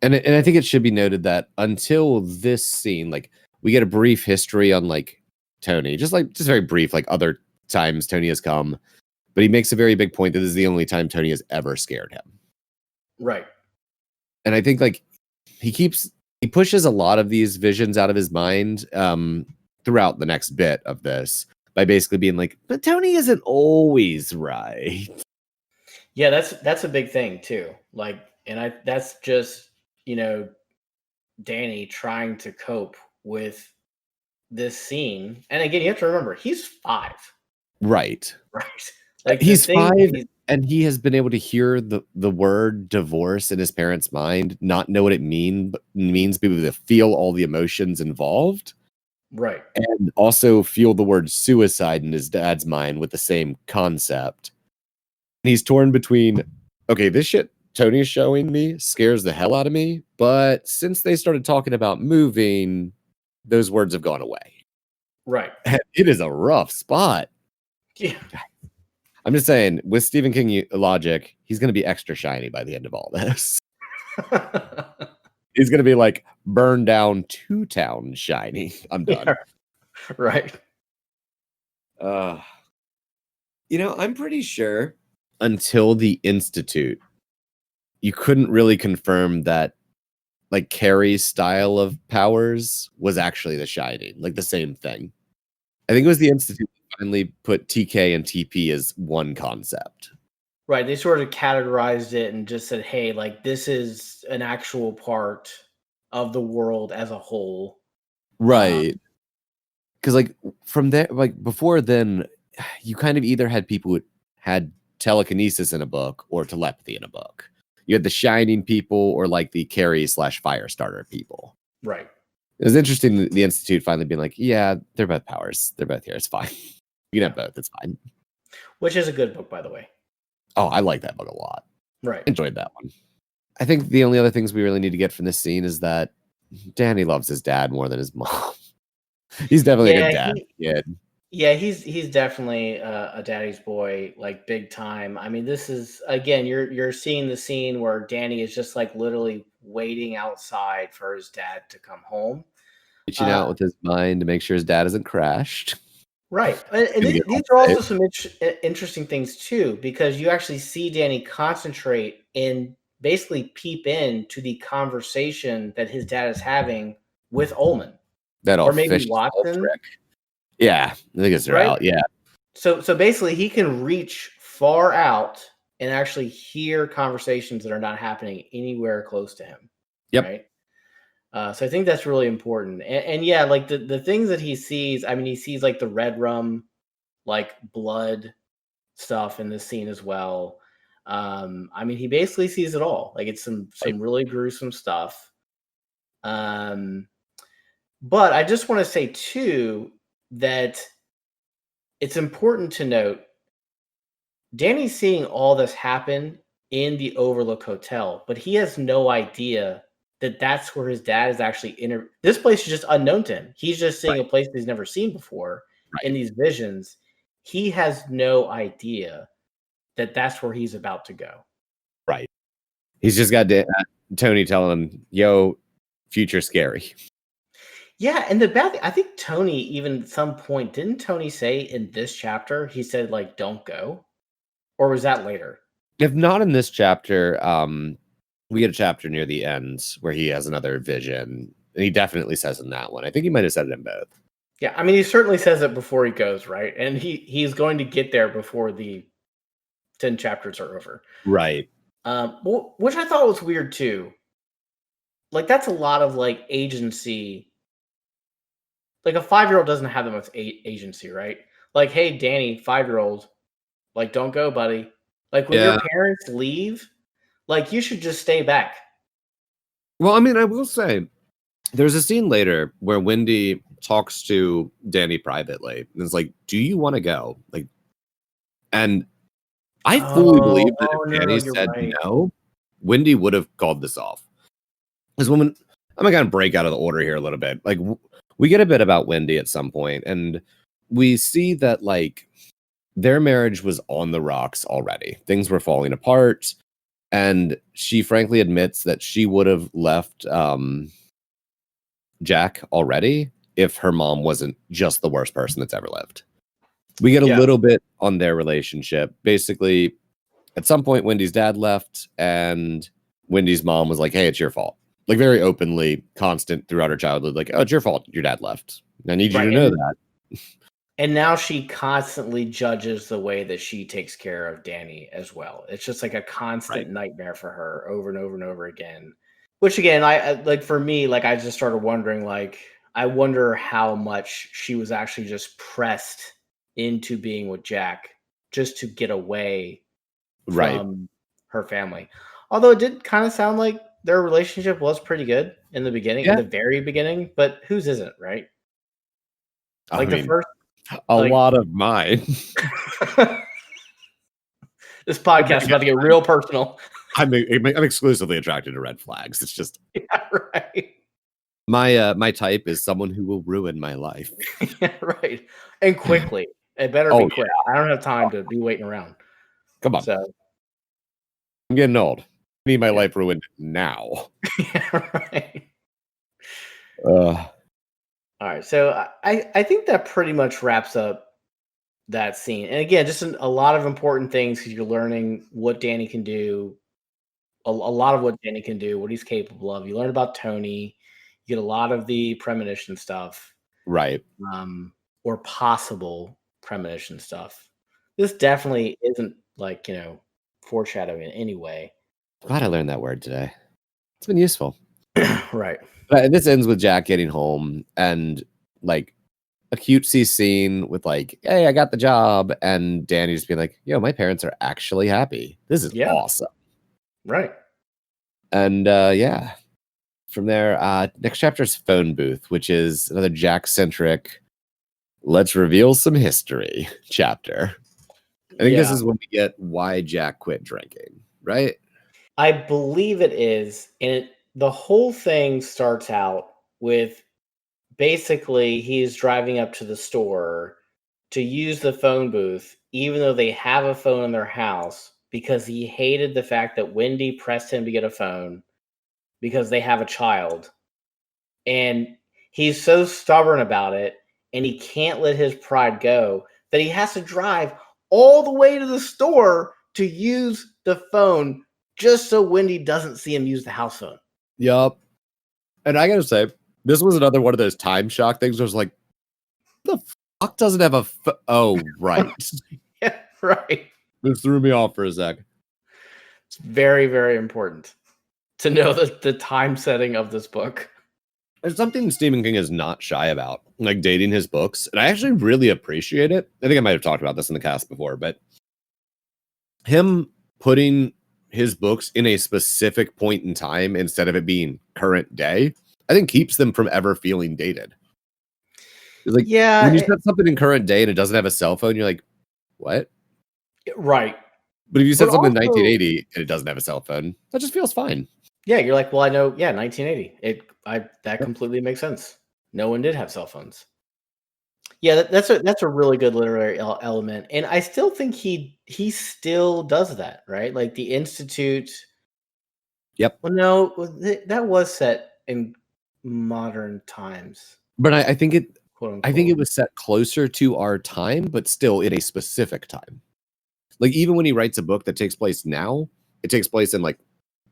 And I think it should be noted that until this scene, like, we get a brief history on like Tony, just very brief, like other times Tony has come, but he makes a very big point that this is the only time Tony has ever scared him. Right. And I think like he pushes a lot of these visions out of his mind throughout the next bit of this by basically being like, but Tony isn't always right. Yeah, that's a big thing too. Like, and that's just, Danny trying to cope with this scene. And again, you have to remember, he's 5. Right. Like, he's 5, and he has been able to hear the word divorce in his parents' mind, not know what it means, be able to feel all the emotions involved. Right. And also feel the word suicide in his dad's mind with the same concept. And he's torn between, okay, this shit Tony's showing me scares the hell out of me, but since they started talking about moving, those words have gone away. Right. And it is a rough spot. Yeah. I'm just saying, with Stephen King logic, he's going to be extra shiny by the end of all this. He's going to be like burned down 2 towns shiny. I'm done. Yeah. Right. I'm pretty sure until the Institute, you couldn't really confirm that like Carrie's style of powers was actually the Shining, like the same thing. I think it was the Institute that finally put TK and TP as one concept. Right. They sort of categorized it and just said, hey, like, this is an actual part of the world as a whole. Right. Because like from there, like before then, you kind of either had people who had telekinesis in a book or telepathy in a book. You had the Shining people or like the Carrie/Firestarter people. Right. It was interesting the Institute finally being like, yeah, they're both powers. They're both here. It's fine. You can have both. It's fine. Which is a good book, by the way. Oh, I like that book a lot. Right. Enjoyed that one. I think the only other things we really need to get from this scene is that Danny loves his dad more than his mom. He's definitely a good dad. Yeah, he's definitely a daddy's boy, like big time. I mean, this is again, you're seeing the scene where Danny is just like literally waiting outside for his dad to come home, reaching out with his mind to make sure his dad hasn't crashed. Right, and these are also some interesting things too, because you actually see Danny concentrate and basically peep into the conversation that his dad is having with Ullman, or maybe Watson. Yeah, I think it's right out. Yeah. So basically, he can reach far out and actually hear conversations that are not happening anywhere close to him. Yep. Right. So I think that's really important. And yeah, like the things that he sees. I mean, he sees like the red rum, like blood stuff in this scene as well. I mean, he basically sees it all. Like it's some really gruesome stuff. But I just want to say too that it's important to note Danny's seeing all this happen in the Overlook Hotel, but he has no idea that that's where his dad is actually this place is just unknown to him. He's just seeing a place that he's never seen before in these visions. He has no idea that that's where he's about to go. Right. He's just got Tony telling him, yo, future scary. Yeah, and the bad thing, I think Tony, even at some point, didn't Tony say in this chapter, he said, like, don't go? Or was that later? If not in this chapter, we get a chapter near the end where he has another vision. And he definitely says in that one. I think he might have said it in both. Yeah, I mean, he certainly says it before he goes, right? And he's going to get there before the 10 chapters are over. Right. Which I thought was weird, too. Like, that's a lot of, like, agency. Like, a 5-year-old doesn't have that much agency, right? Like, hey, Danny, 5-year-old, like, don't go, buddy. Like, when your parents leave, like, you should just stay back. Well, I mean, I will say, there's a scene later where Wendy talks to Danny privately. And it's like, do you want to go? Like, and I fully believe that if Danny said no, Wendy would have called this off. This woman, I'm going to break out of the order here a little bit. Like, we get a bit about Wendy at some point, and we see that, like, their marriage was on the rocks already. Things were falling apart, and she frankly admits that she would have left Jack already if her mom wasn't just the worst person that's ever lived. We get a little bit on their relationship. Basically, at some point, Wendy's dad left, and Wendy's mom was like, hey, it's your fault. Like, very openly, constant throughout her childhood, like, oh, it's your fault. Your dad left. I need you to know that. And now she constantly judges the way that she takes care of Danny as well. It's just like a constant nightmare for her over and over and over again. Which, again, I like, for me, like, I just started wondering, like, I wonder how much she was actually just pressed into being with Jack just to get away from her family. Although it did kind of sound like their relationship was pretty good in the beginning, in the very beginning, but whose isn't, right? Like, I mean, the first, lot of mine. This podcast is about to get real personal. I'm exclusively attracted to red flags. It's just right. My type is someone who will ruin my life. Right. And quickly. It better be quick. I don't have time to be waiting around. Come on. So I'm getting old. I need my life ruined now. Right. All right. So I think that pretty much wraps up that scene. And again, just a lot of important things because you're learning what Danny can do. A lot of what Danny can do, what he's capable of. You learn about Tony. You get a lot of the premonition stuff. Right. Or possible premonition stuff. This definitely isn't like, foreshadowing in any way. Glad I learned that word today. It's been useful. Right. But this ends with Jack getting home and, like, a cutesy scene with like, hey, I got the job. And Danny just being like, yo, my parents are actually happy. This is awesome. Right. And from there, next chapter is Phone Booth, which is another Jack-centric, let's reveal some history chapter. I think this is when we get why Jack quit drinking, right? I believe it is. And the whole thing starts out with basically he's driving up to the store to use the phone booth, even though they have a phone in their house, because he hated the fact that Wendy pressed him to get a phone because they have a child. And he's so stubborn about it, and he can't let his pride go, that he has to drive all the way to the store to use the phone just so Wendy doesn't see him use the house phone. Yup. And I gotta say, this was another one of those time shock things where I was like, the fuck doesn't have a oh, right. Yeah, right. This threw me off for a sec. It's very, very important to know the time setting of this book. There's something Stephen King is not shy about, like dating his books. And I actually really appreciate it. I think I might have talked about this in the cast before, but him putting his books in a specific point in time instead of it being current day, I think keeps them from ever feeling dated. It's like, when you set something in current day and it doesn't have a cell phone, you're like, what? Right. But if you set something in 1980 and it doesn't have a cell phone, that just feels fine. Yeah, you're like, well, I know, 1980. That completely makes sense. No one did have cell phones. Yeah, that's a really good literary element, and I still think he still does that, right? Like the Institute. Yep. Well, no, that was set in modern times, but I think it. Quote unquote. I think it was set closer to our time, but still in a specific time. Like even when he writes a book that takes place now, it takes place in like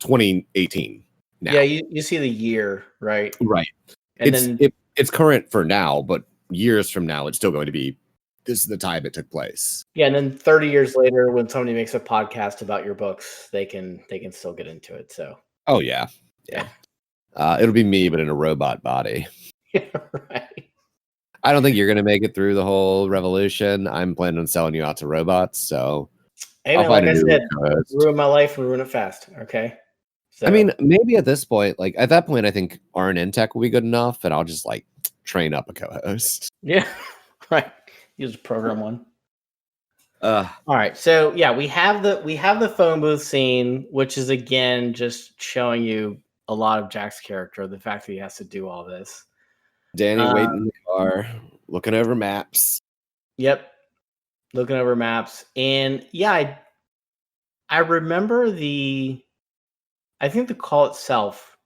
2018. Now. Yeah, you see the year, right? Right. And it's current for now, but years from now, it's still going to be, this is the time it took place. Yeah, and then 30 years later, when somebody makes a podcast about your books, they can still get into it. So. Oh yeah. It'll be me, but in a robot body. Right. I don't think you're gonna make it through the whole revolution. I'm planning on selling you out to robots, so hey, man, like I said, ruin my life and ruin it fast. Okay. So, I mean, maybe at this point, like at that point, I think Arn Tech will be good enough, and I'll just like train up a co-host. Yeah, right. You just program one. All right. So yeah, we have the phone booth scene, which is again just showing you a lot of Jack's character, the fact that he has to do all this. Danny waiting in the car, looking over maps. Yep. Looking over maps. And yeah, I remember I think the call itself,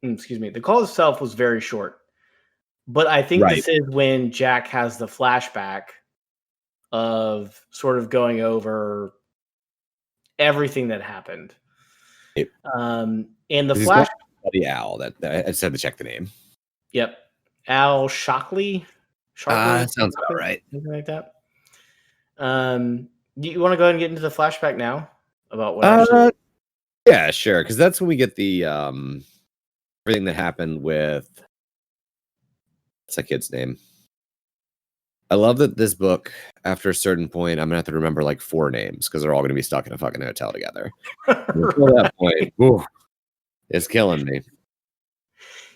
the call itself was very short. But I think this is when Jack has the flashback of sort of going over everything that happened. And the flash buddy Al that I just had to check the name. Yep. Al Shockley. That sounds about right. Something like that. You want to go ahead and get into the flashback now about what actually? Yeah, sure. Because that's when we get the everything that happened with what's that kid's name? I love that this book, after a certain point, I'm gonna have to remember like 4 names because they're all gonna be stuck in a fucking hotel together. Until that point, it's killing me.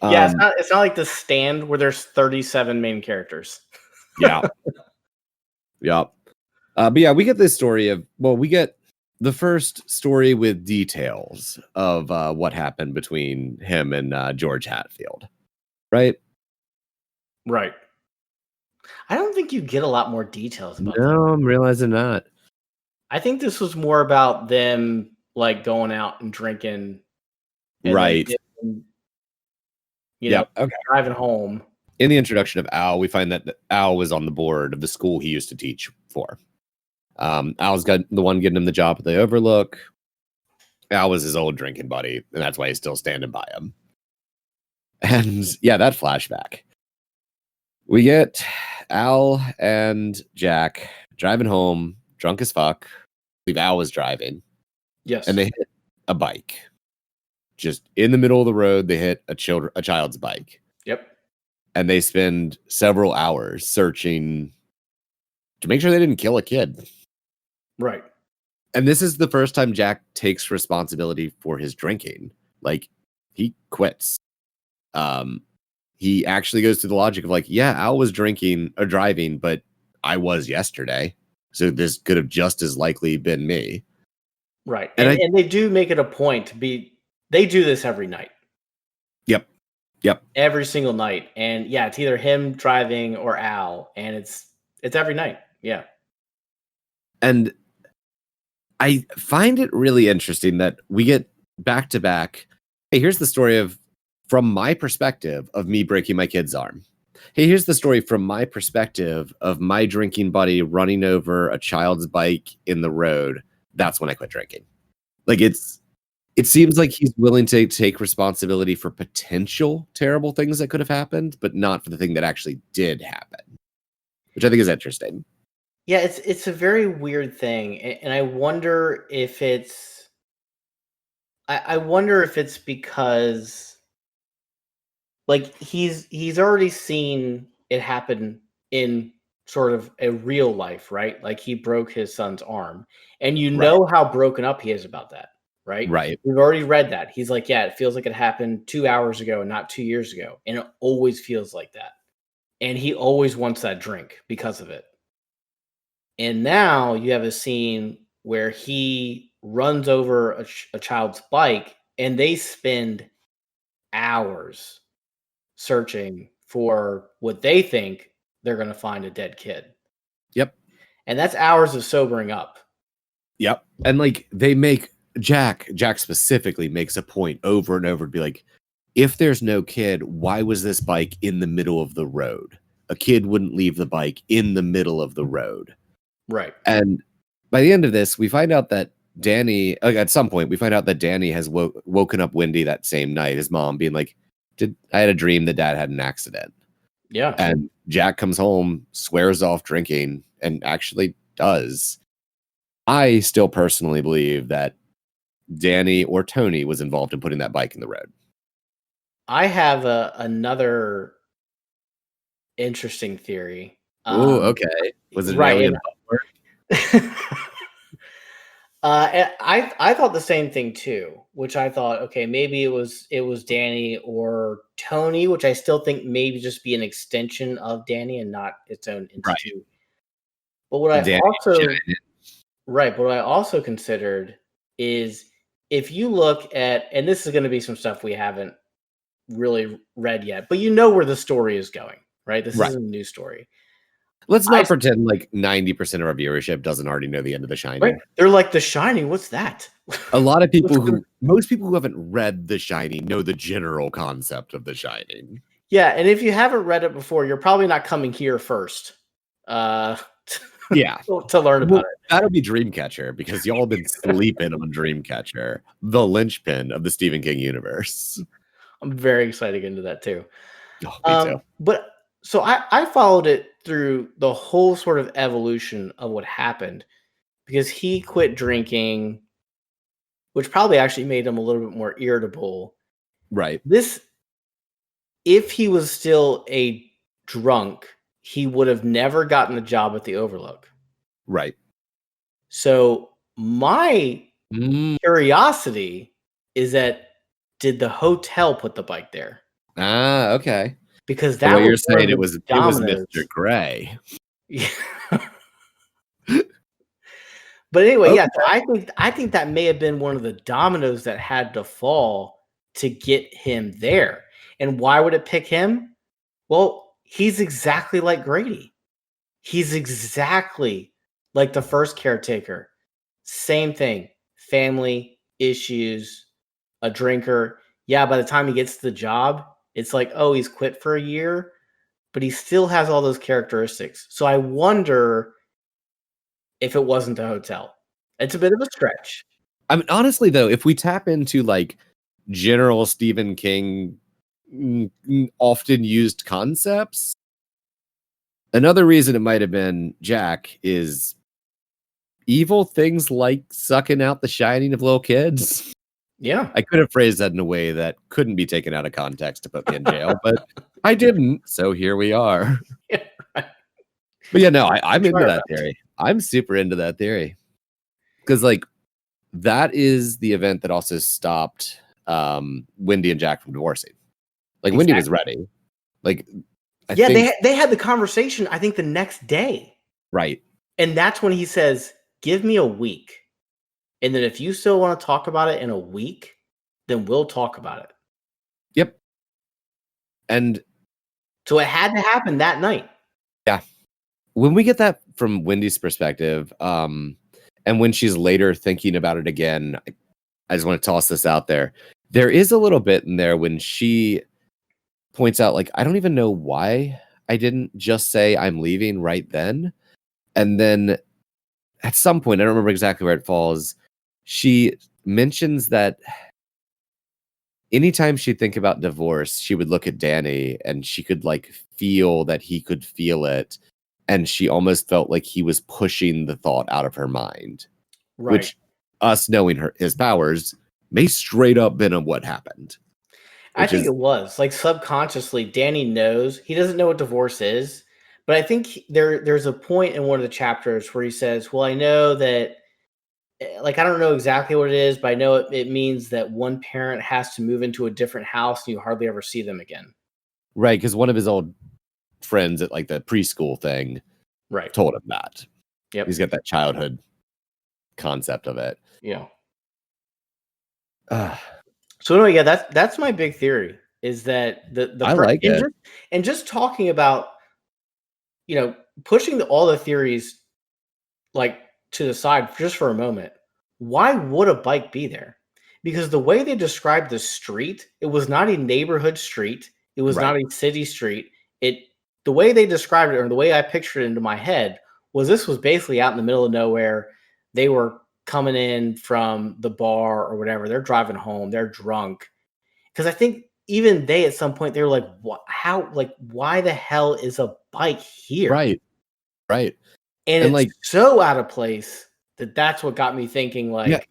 Yeah, it's not like The Stand where there's 37 main characters. Yeah. Yep. But yeah, we get this story of, we get the first story with details of what happened between him and George Hatfield. Right? Right. I don't think you get a lot more details about that. No, I'm realizing not. I think this was more about them like going out and drinking. And right. Driving home. In the introduction of Al, we find that Al was on the board of the school he used to teach for. Al's got the one getting him the job at the Overlook. Al was his old drinking buddy, and that's why he's still standing by him. And yeah, that flashback. We get Al and Jack driving home, drunk as fuck. I believe Al was driving. Yes. And they hit a bike. Just in the middle of the road, they hit a child's bike. Yep. and they spend several hours searching to make sure they didn't kill a kid. Right. And this is the first time Jack takes responsibility for his drinking. Like, he quits. He actually goes to the logic of like, yeah, Al was drinking or driving, but I was yesterday. So this could have just as likely been me. Right. And they do make it a point to be, they do this every night. Yep. Every single night. And yeah, it's either him driving or Al. And it's every night. Yeah. And I find it really interesting that we get back to back. Hey, here's the story of, from my perspective, of me breaking my kid's arm. Hey, here's the story from my perspective of my drinking buddy running over a child's bike in the road. That's when I quit drinking. Like, it seems like he's willing to take responsibility for potential terrible things that could have happened, but not for the thing that actually did happen, which I think is interesting. Yeah, it's a very weird thing, and I wonder if it's, I wonder if it's because, like, he's already seen it happen in sort of a real life, right? Like, he broke his son's arm, and you know how broken up he is about that, right? Right. We've already read that. He's like, yeah, it feels like it happened 2 hours ago and not 2 years ago, and it always feels like that, and he always wants that drink because of it. And now you have a scene where he runs over a child's bike, and they spend hours searching for what they think they're going to find a dead kid. Yep. And that's hours of sobering up. Yep. And like, they make Jack specifically makes a point over and over to be like, if there's no kid, why was this bike in the middle of the road? A kid wouldn't leave the bike in the middle of the road. Right. And by the end of this, we find out that Danny, at some point, we find out that Danny has woken up Wendy that same night, his mom being like, I had a dream that dad had an accident. Yeah. And Jack comes home, swears off drinking, and actually does. I still personally believe that Danny or Tony was involved in putting that bike in the road. I have another interesting theory. Oh, okay. Was it right? an alien? I thought the same thing too, which I thought, okay, maybe it was Danny or Tony, which I still think maybe just be an extension of Danny and not its own entity. Right. But what I also considered is, if you look at, and this is going to be some stuff we haven't really read yet, but you know where the story is going, right? This isn't a new story. Let's not pretend like 90% of our viewership doesn't already know the end of The Shining. Right? They're like, The Shining, what's that? A lot of people most people who haven't read The Shining know the general concept of The Shining. Yeah, and if you haven't read it before, you're probably not coming here first. Yeah. To learn about it. That'll be Dreamcatcher, because y'all have been sleeping on Dreamcatcher, the linchpin of the Stephen King universe. I'm very excited to get into that too. Oh, me too. But so I followed it through the whole sort of evolution of what happened, because he quit drinking, which probably actually made him a little bit more irritable. Right. If he was still a drunk, he would have never gotten the job at the Overlook. Right. So my curiosity is that, did the hotel put the bike there? Ah, okay. Because that what you're saying, it was Mr. Gray. Yeah. But anyway, okay. Yeah, so I think that may have been one of the dominoes that had to fall to get him there. And why would it pick him? Well, he's exactly like Grady. He's exactly like the first caretaker. Same thing. Family issues, a drinker. Yeah, by the time he gets to the job, it's like, oh, he's quit for a year, but he still has all those characteristics. So I wonder if it wasn't the hotel. It's a bit of a stretch. I mean, honestly, though, if we tap into like general Stephen King often used concepts, another reason it might have been Jack is evil things like sucking out the shining of little kids. Yeah. I could have phrased that in a way that couldn't be taken out of context to put me in jail, but I didn't. So here we are. Yeah, right. But yeah, no, I'm into Try that theory. I'm super into that theory. Because like that is the event that also stopped Wendy and Jack from divorcing. Like Wendy was ready. Like I think they had the conversation, I think, the next day. right. And that's when he says, give me a week. And then if you still want to talk about it in a week, then we'll talk about it. Yep. And so it had to happen that night. Yeah. When we get that from Wendy's perspective, and when she's later thinking about it again, I just want to toss this out there. There is a little bit in there when she points out, like, I don't even know why I didn't just say I'm leaving right then. And then at some point, I don't remember exactly where it falls, she mentions that anytime she'd think about divorce, she would look at Danny and she could like feel that he could feel it. And she almost felt like he was pushing the thought out of her mind. Right. Which us knowing his powers may straight up been what happened. I think it was like subconsciously Danny knows. He doesn't know what divorce is, but I think there's a point in one of the chapters where he says, well, I know that, like, I don't know exactly what it is, but I know it means that one parent has to move into a different house and you hardly ever see them again. Right, because one of his old friends at like the preschool thing told him that. Yep. He's got that childhood concept of it. Yeah. So anyway, yeah, that's my big theory is that the I like it. And just talking about, pushing all the theories like to the side just for a moment. Why would a bike be there? Because the way they described the street, it was not a neighborhood street. It was not a city street. The way they described it, or the way I pictured it into my head, was this was basically out in the middle of nowhere. They were coming in from the bar or whatever. They're driving home. They're drunk. Because I think even they, at some point, they were like, "What? How? Like, why the hell is a bike here?" Right. And it's like so out of place that's what got me thinking, like,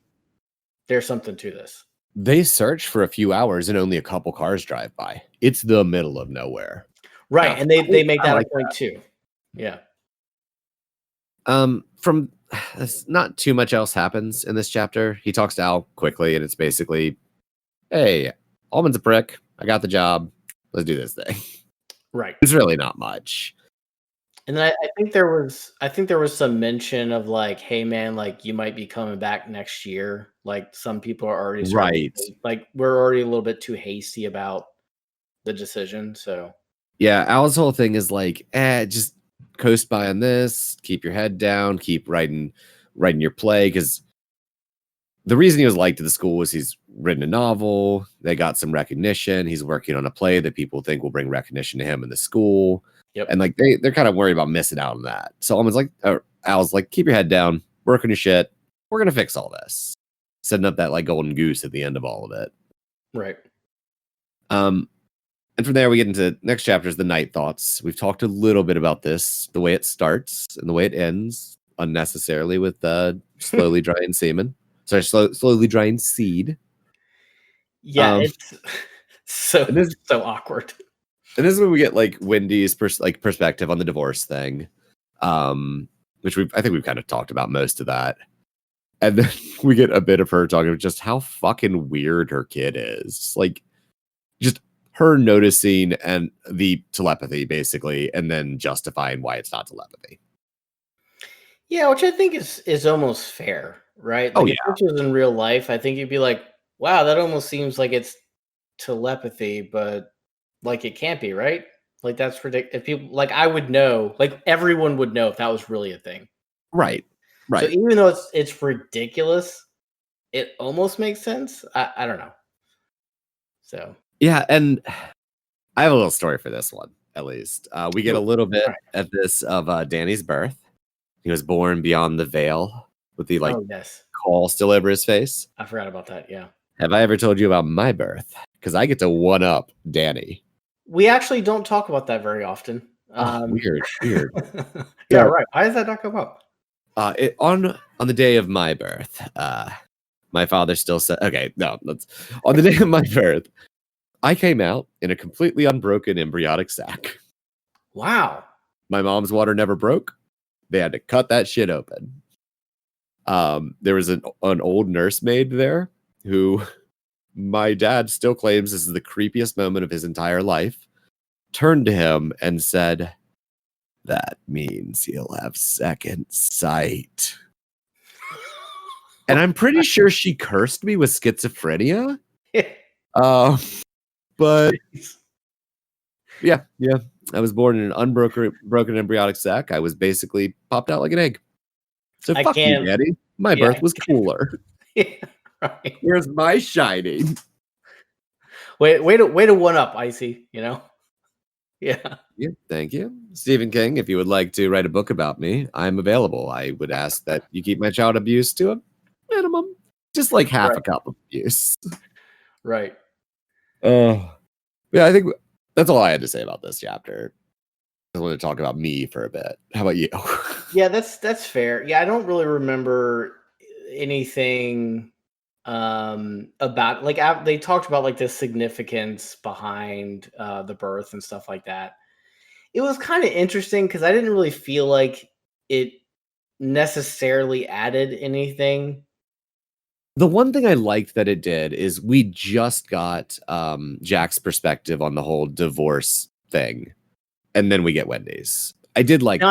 there's something to this. They search for a few hours and only a couple cars drive by. It's the middle of nowhere. Right. And they make that a point too. Yeah. From not too much else happens in this chapter. He talks to Al quickly, and it's basically, hey, Almond's a prick. I got the job. Let's do this thing. Right. It's really not much. And then I think there was some mention of like, hey man, like you might be coming back next year. Like some people are already like we're already a little bit too hasty about the decision. So yeah, Al's whole thing is like, just coast by on this, keep your head down, keep writing your play. Because the reason he was liked at the school was he's written a novel, they got some recognition, he's working on a play that people think will bring recognition to him in the school. Yep. And like they're kind of worried about missing out on that. So Al's like, keep your head down, work on your shit. We're gonna fix all this. Setting up that like golden goose at the end of all of it. Right. And from there we get into next chapters, the night thoughts. We've talked a little bit about this, the way it starts and the way it ends unnecessarily with slowly drying semen. Sorry, slowly drying seed. Yeah, it's so awkward. And this is when we get like Wendy's perspective on the divorce thing, which I think we've kind of talked about most of that. And then we get a bit of her talking about just how fucking weird her kid is. Like, just her noticing and the telepathy, basically, and then justifying why it's not telepathy. Yeah, which I think is almost fair, right? Like, if this was in real life, I think you'd be like, wow, that almost seems like it's telepathy, but like it can't be, right? Like that's ridiculous. If people, like, I would know, like everyone would know if that was really a thing. Right. So even though it's ridiculous, it almost makes sense. I don't know. So yeah, and I have a little story for this one. At least we get a little bit at this of Danny's birth. He was born beyond the veil with the caul still over his face. I forgot about that. Yeah. Have I ever told you about my birth? Because I get to one up Danny. We actually don't talk about that very often. Weird. Yeah, right. Why does that not come up? On the day of my birth, My father still said, okay, no, let's, on the day of my birth, I came out in a completely unbroken embryonic sac. Wow. My mom's water never broke. They had to cut that shit open. There was an old nursemaid there who my dad still claims this is the creepiest moment of his entire life, turned to him and said, "That means he'll have second sight." And I'm pretty sure she cursed me with schizophrenia. But yeah. I was born in an broken embryonic sac. I was basically popped out like an egg. So fuck you, Daddy. My birth was cooler. Yeah, right. Where's my shining? Way to one up, Icy, you know? Yeah. Yeah, thank you. Stephen King, if you would like to write a book about me, I'm available. I would ask that you keep my child abuse to a minimum. Just like half a cup of abuse. Right. Yeah, I think that's all I had to say about this chapter. I want to talk about me for a bit. How about you? Yeah, that's fair. Yeah, I don't really remember anything about like they talked about like the significance behind the birth and stuff like that. It was kind of interesting because I didn't really feel like it necessarily added anything. The one thing I liked that it did is we just got Jack's perspective on the whole divorce thing, and then we get Wendy's. I did like that.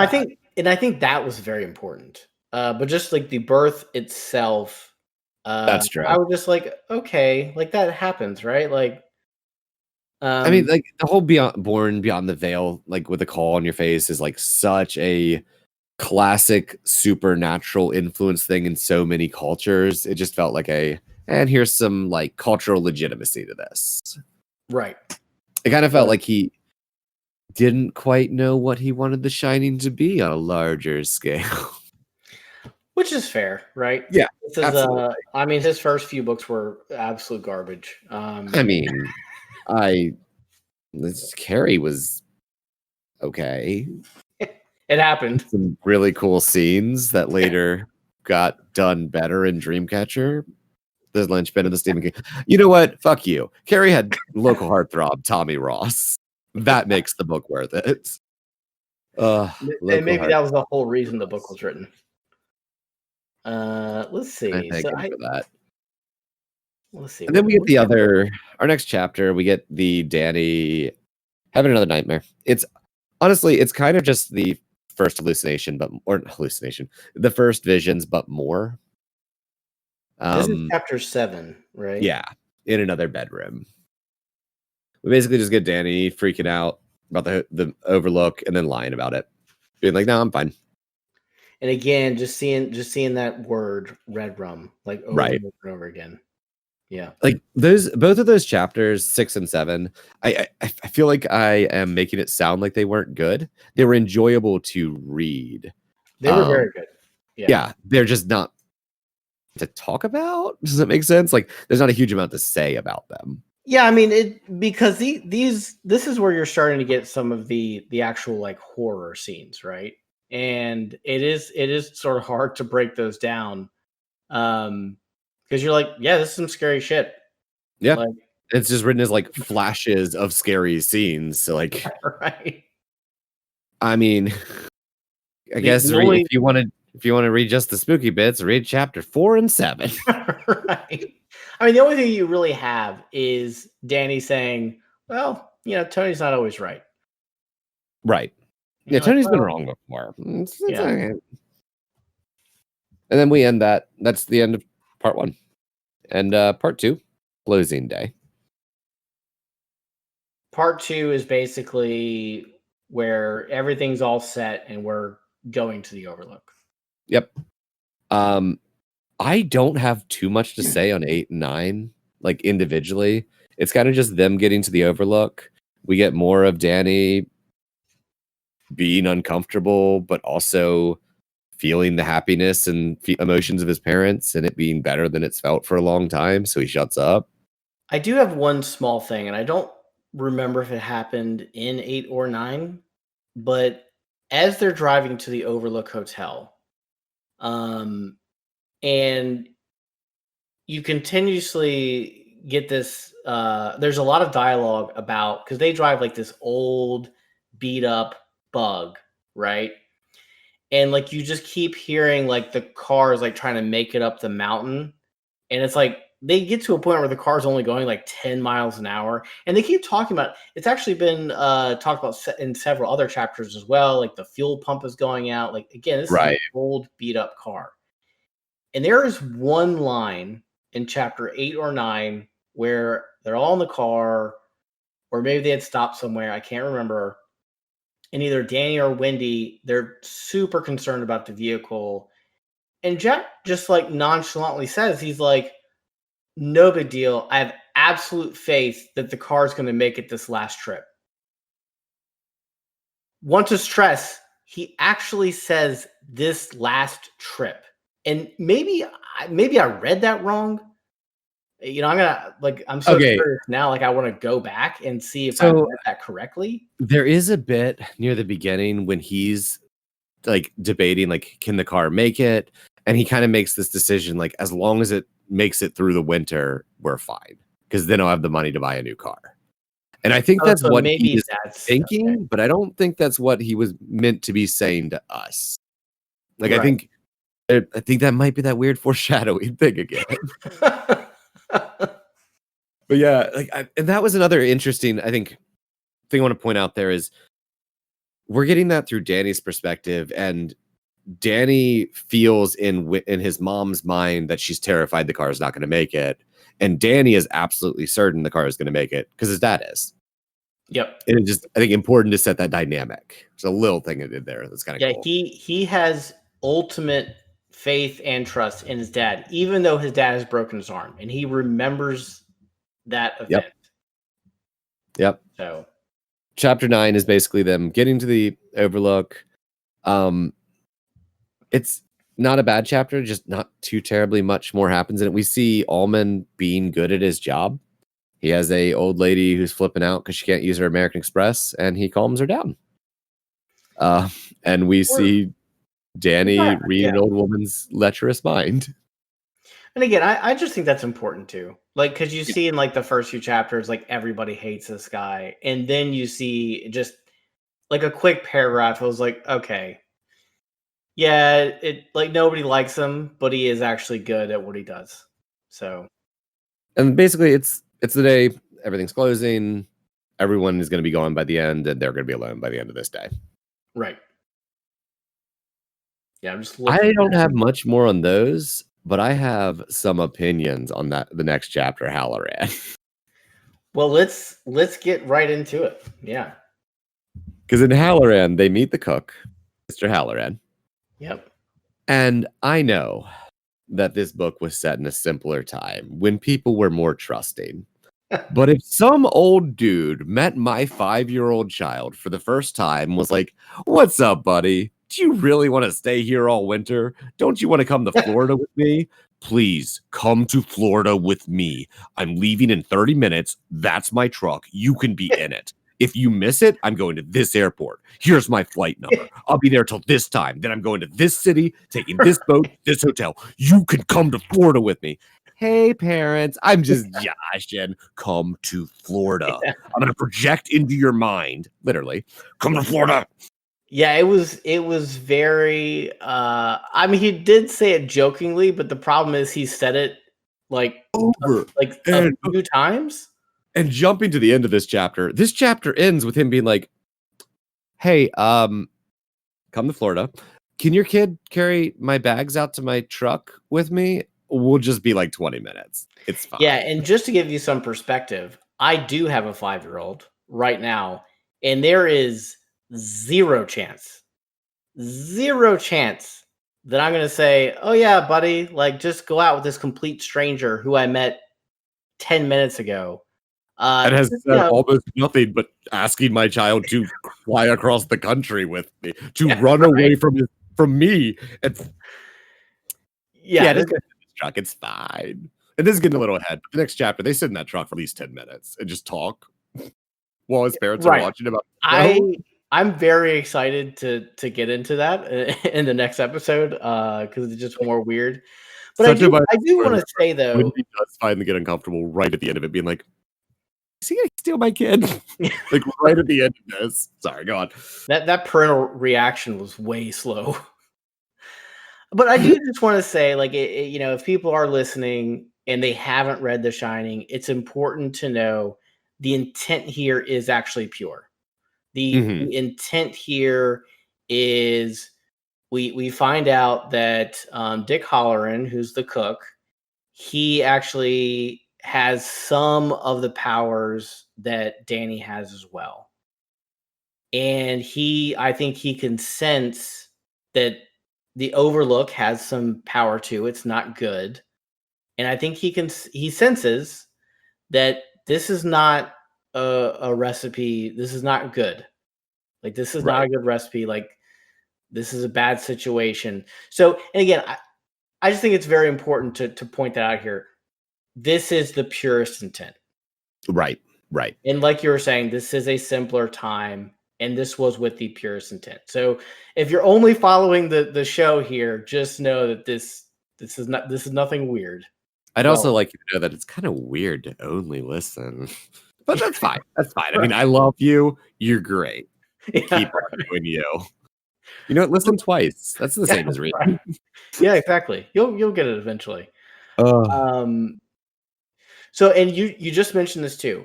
I think that was very important. But just like the birth itself, that's true. I was just like, okay, like that happens, right? Like, I mean, like the whole born beyond the veil, like with a call on your face, is like such a classic supernatural influence thing in so many cultures. It just felt like and here's some like cultural legitimacy to this. Right. It kind of felt like he didn't quite know what he wanted The Shining to be on a larger scale. Which is fair, right? Yeah, this is, absolutely. I mean, his first few books were absolute garbage. I mean, Carrie was okay. It happened. Some really cool scenes that later got done better in Dreamcatcher. The linchpin of the Stephen King. You know what? Fuck you. Carrie had local heartthrob Tommy Ross. That makes the book worth it. And maybe that was the whole reason the book was written. Let's see. I thank him for that. Let's see. And then we get our next chapter, we get the Danny having another nightmare. It's honestly, it's kind of just the first the first visions, but more. This is chapter 7, right? Yeah, in another bedroom. We basically just get Danny freaking out about the overlook and then lying about it, being like, "No, I'm fine." And again, just seeing that word red rum like over and over again. Yeah, like both of those chapters 6 and 7. I feel like I am making it sound like they weren't good. They were enjoyable to read. They were very good. Yeah, they're just not to talk about. Does that make sense? Like, there's not a huge amount to say about them. Yeah, I mean, because this is where you're starting to get some of the actual like horror scenes, right? And it is sort of hard to break those down, because you're like, yeah, this is some scary shit. Yeah, like, it's just written as like flashes of scary scenes. So like, right. I mean, I guess if you want to read just the spooky bits, read chapter 4 and 7. Right. I mean, the only thing you really have is Danny saying, well, Tony's not always right. Right. Yeah, Tony's been wrong before. It's okay. And then we end that. That's the end of part 1. And part 2, closing day. Part 2 is basically where everything's all set and we're going to the Overlook. Yep. I don't have too much to say on 8 and 9, like individually. It's kind of just them getting to the Overlook. We get more of Danny being uncomfortable, but also feeling the happiness and emotions of his parents, and it being better than it's felt for a long time. So he shuts up. I do have one small thing, and I don't remember if it happened in 8 or 9, but as they're driving to the Overlook Hotel, and you continuously get this. There's a lot of dialogue about, because they drive like this old, beat up bug, right? And like you just keep hearing like the cars like trying to make it up the mountain, and it's like they get to a point where the car's only going like 10 miles an hour, and they keep talking about, it's actually been talked about in several other chapters as well, like the fuel pump is going out. Like, again, this is an old beat up car. And there is one line in chapter 8 or 9 where they're all in the car, or maybe they had stopped somewhere, I can't remember, and either Danny or Wendy, they're super concerned about the vehicle. And Jack just like nonchalantly says, he's like, no big deal. I have absolute faith that the car is going to make it this last trip. Want to stress, he actually says this last trip. And maybe I read that wrong. You know, I'm so curious now. Like, I want to go back and see if I read that correctly. There is a bit near the beginning when he's like debating, like, can the car make it? And he kind of makes this decision, like, as long as it makes it through the winter, we're fine, because then I'll have the money to buy a new car. And I think that's what he is thinking, okay. But I don't think that's what he was meant to be saying to us. Like, right. I think that might be that weird foreshadowing thing again. But yeah, like, and that was another interesting, I think, thing I want to point out there is we're getting that through Danny's perspective, and Danny feels in his mom's mind that she's terrified the car is not going to make it, and Danny is absolutely certain the car is going to make it because his dad is. Yep. And it's just, I think, important to set that dynamic. It's a little thing I did there that's kind of cool. He has ultimate faith and trust in his dad, even though his dad has broken his arm, and he remembers that event. Yep. So chapter 9 is basically them getting to the Overlook. It's not a bad chapter, just not too terribly much more happens in it. We see Allman being good at his job. He has a old lady who's flipping out because she can't use her American Express, and he calms her down. And we see Danny read an old woman's lecherous mind. And again, I just think that's important too. Like, because you see in like the first few chapters, like everybody hates this guy. And then you see just like a quick paragraph. It was like, okay, yeah, it like nobody likes him, but he is actually good at what he does. So, and basically it's the day everything's closing. Everyone is going to be gone by the end, and they're going to be alone by the end of this day. Right. Yeah, I don't have much more on those, but I have some opinions on the next chapter, Halloran. Well, let's get right into it. Yeah. Because in Halloran, they meet the cook, Mr. Halloran. Yep. And I know that this book was set in a simpler time when people were more trusting. But if some old dude met my 5-year-old child for the first time, was like, "What's up, buddy? Do you really want to stay here all winter? Don't you want to come to Florida with me? Please come to Florida with me. I'm leaving in 30 minutes. That's my truck. You can be in it. If you miss it, I'm going to this airport. Here's my flight number. I'll be there till this time. Then I'm going to this city, taking this boat, this hotel. You can come to Florida with me." Hey, parents, I'm just joshing. Come to Florida. I'm going to project into your mind, literally. Come to Florida. Yeah, it was very I mean, he did say it jokingly, but the problem is he said it like a few times. And jumping to the end of this chapter ends with him being like, "Hey, come to Florida. Can your kid carry my bags out to my truck with me? We'll just be like 20 minutes. It's fine." Yeah, and just to give you some perspective, I do have a 5-year-old right now, and there is zero chance that I'm going to say, "Oh yeah, buddy, like just go out with this complete stranger who I met 10 minutes ago." And has said almost nothing but asking my child to fly across the country with me, to run away from me. And this truck, it's fine. And this is getting a little ahead. But the next chapter, they sit in that truck for at least 10 minutes and just talk while his parents are watching about. I'm very excited to get into that in the next episode because it's just more weird. But I do want to say though, when he does finally get uncomfortable right at the end of it, being like, "Is he gonna steal my kid?" Like right at the end of this. Sorry, go on. That parental reaction was way slow. But I do just want to say, like, if people are listening and they haven't read The Shining, it's important to know the intent here is actually pure. The intent here is we find out that Dick Halloran, who's the cook, he actually has some of the powers that Danny has as well. And I think he can sense that the Overlook has some power too. It's not good. And I think he senses that this is not a recipe. This is not good. Like, this is not a good recipe. Like, this is a bad situation. So, and again, I just think it's very important to point that out here. This is the purest intent. Right. And like you were saying, this is a simpler time, and this was with the purest intent. So if you're only following the show here, just know that this is nothing weird. I'd also like you to know that it's kind of weird to only listen. But that's fine. That's fine. I mean, I love you. You're great. Keep on doing you. You know what? Listen twice. That's the same as reading. Right. Yeah, exactly. You'll get it eventually. So, and you just mentioned this too.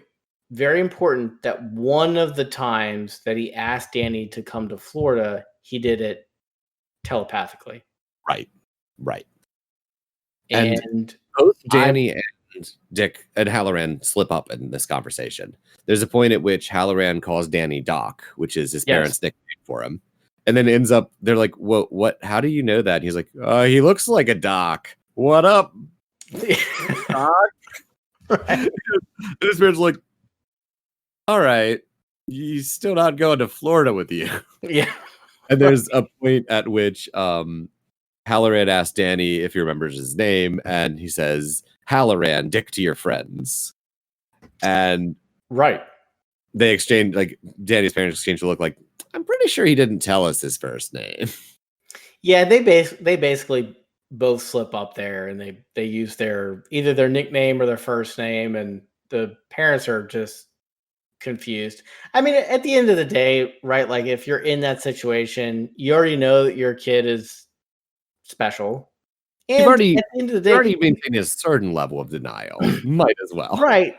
Very important that one of the times that he asked Danny to come to Florida, he did it telepathically. Right. And both Danny and Dick and Halloran slip up in this conversation. There's a point at which Halloran calls Danny Doc, which is his parents' nickname for him. And then ends up, they're like, what? How do you know that? And he's like, he looks like a doc. What up, Doc? And his parents are like, all right, he's still not going to Florida with you. Yeah. And there's a point at which Halloran asks Danny if he remembers his name, and he says, Halloran, Dick to your friends. And they exchange, like, Danny's parents exchange a look like, I'm pretty sure he didn't tell us his first name. Yeah, they basically both slip up there, and they use either their nickname or their first name, and the parents are just confused. I mean, at the end of the day, right? Like, if you're in that situation, you already know that your kid is special. And at the end of the day, you're already maintaining a certain level of denial. Might as well. Right.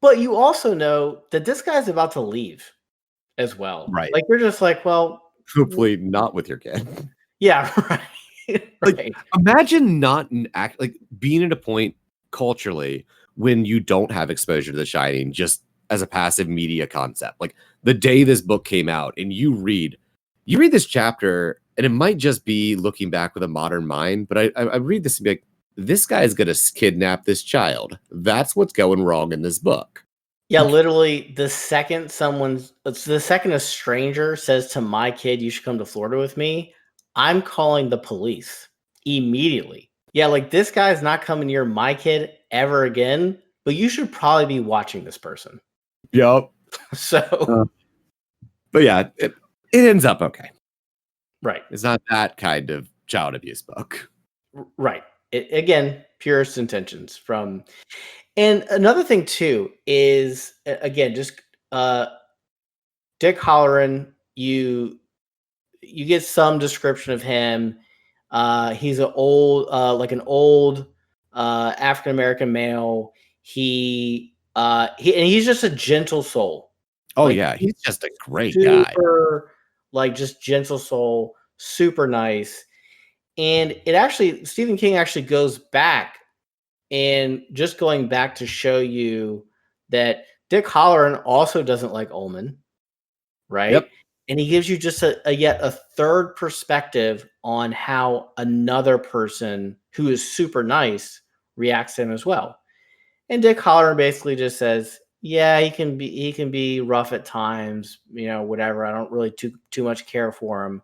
But you also know that this guy's about to leave as well. Right. Like, you're just like, well, hopefully not with your kid. Yeah, right. Like, imagine not being at a point culturally when you don't have exposure to The Shining just as a passive media concept. Like, the day this book came out and you read this chapter, and it might just be looking back with a modern mind, but I read this and be like, this guy is going to kidnap this child. That's what's going wrong in this book. Yeah, literally, the second a stranger says to my kid, you should come to Florida with me, I'm calling the police immediately. Yeah, like, this guy's not coming near my kid ever again, but you should probably be watching this person. Yep. So, but yeah, it ends up okay. Right. It's not that kind of child abuse book. Right. Again, purest intentions from. And another thing too is, again, just Dick Halloran. You get some description of him. He's an old African American male. He's just a gentle soul. Oh, yeah, he's just a great guy. Like, just gentle soul, super nice. And Stephen King actually goes back, and just going back to show you that Dick Halloran also doesn't like Ullman, right? Yep. And he gives you just yet a third perspective on how another person who is super nice reacts to him as well. And Dick Halloran basically just says, yeah, he can be rough at times, whatever. I don't really too much care for him.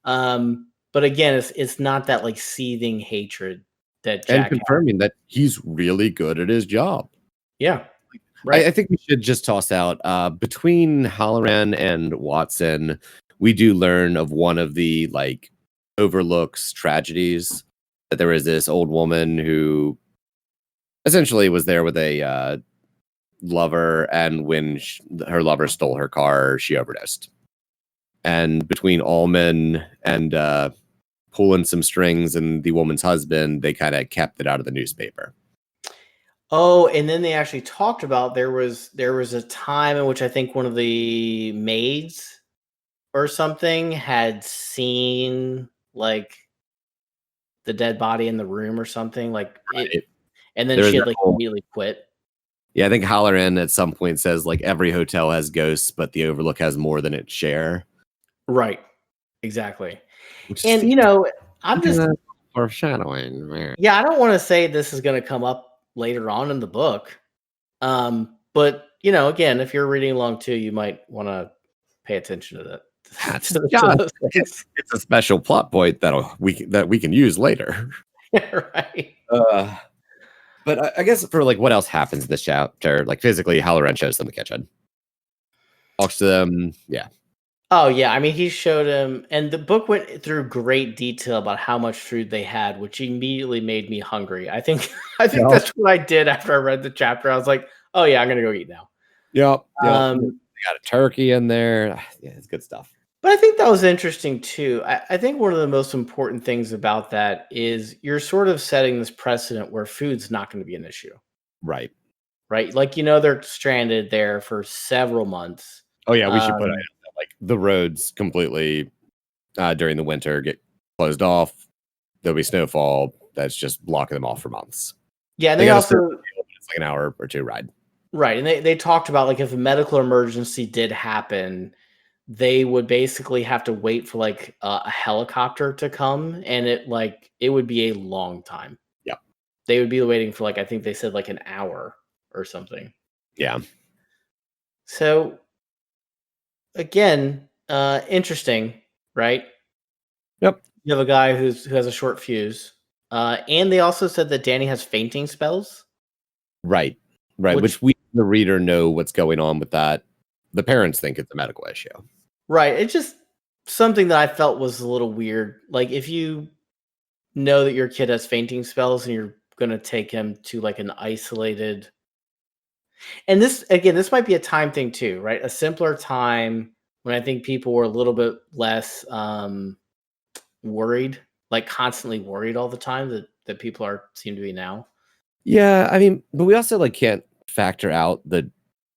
But again, it's not that, like, seething hatred that Jack and confirming that he's really good at his job. Yeah. Right. I think we should just toss out between Halloran and Watson, we do learn of one of the, like, Overlook's tragedies. that there was this old woman who essentially was there with a lover, and when her lover stole her car, she overdosed. And between Allman and pulling some strings and the woman's husband, they kind of kept it out of the newspaper. Oh, and then they actually talked about there was a time in which I think one of the maids or something had seen like the dead body in the room or something like it, and then she had like immediately quit. Yeah, I think Halloran at some point says like every hotel has ghosts, but the Overlook has more than its share. Right. Exactly. And you know, I'm just foreshadowing. Yeah, I don't want to say this is going to come up later on in the book. But you know, again, if you're reading along too, you might want to pay attention to that. It's a special plot point that we can use later. Right. But I guess for like what else happens in this chapter, like physically, Halloran shows them the kitchen. Talks to them, yeah. Oh yeah, I mean, he showed him, and the book went through great detail about how much food they had, which immediately made me hungry. I think that's what I did after I read the chapter. I was like, oh yeah, I'm gonna go eat now. Yep. They got a turkey in there. Yeah, it's good stuff. But I think that was interesting too. I think one of the most important things about that is you're sort of setting this precedent where food's not going to be an issue. Right. Right. Like, you know, they're stranded there for several months. Oh yeah, we should put like the roads completely during the winter get closed off. There'll be snowfall that's just blocking them off for months. Yeah, and they also it's like an hour or two ride. Right. And they talked about like if a medical emergency did happen, they would basically have to wait for like a helicopter to come, and it would be a long time. Yeah. They would be waiting for like, I think they said like an hour or something. Yeah. So again, interesting, right? Yep. You have a guy who has a short fuse. And they also said that Danny has fainting spells. Right. Which we, the reader, know what's going on with that. The parents think it's a medical issue. Right. It's just something that I felt was a little weird. Like if you know that your kid has fainting spells and you're going to take him to like an isolated. And this might be a time thing too, right? A simpler time when I think people were a little bit less worried, like constantly worried all the time that people seem to be now. Yeah, I mean, but we also like can't factor out the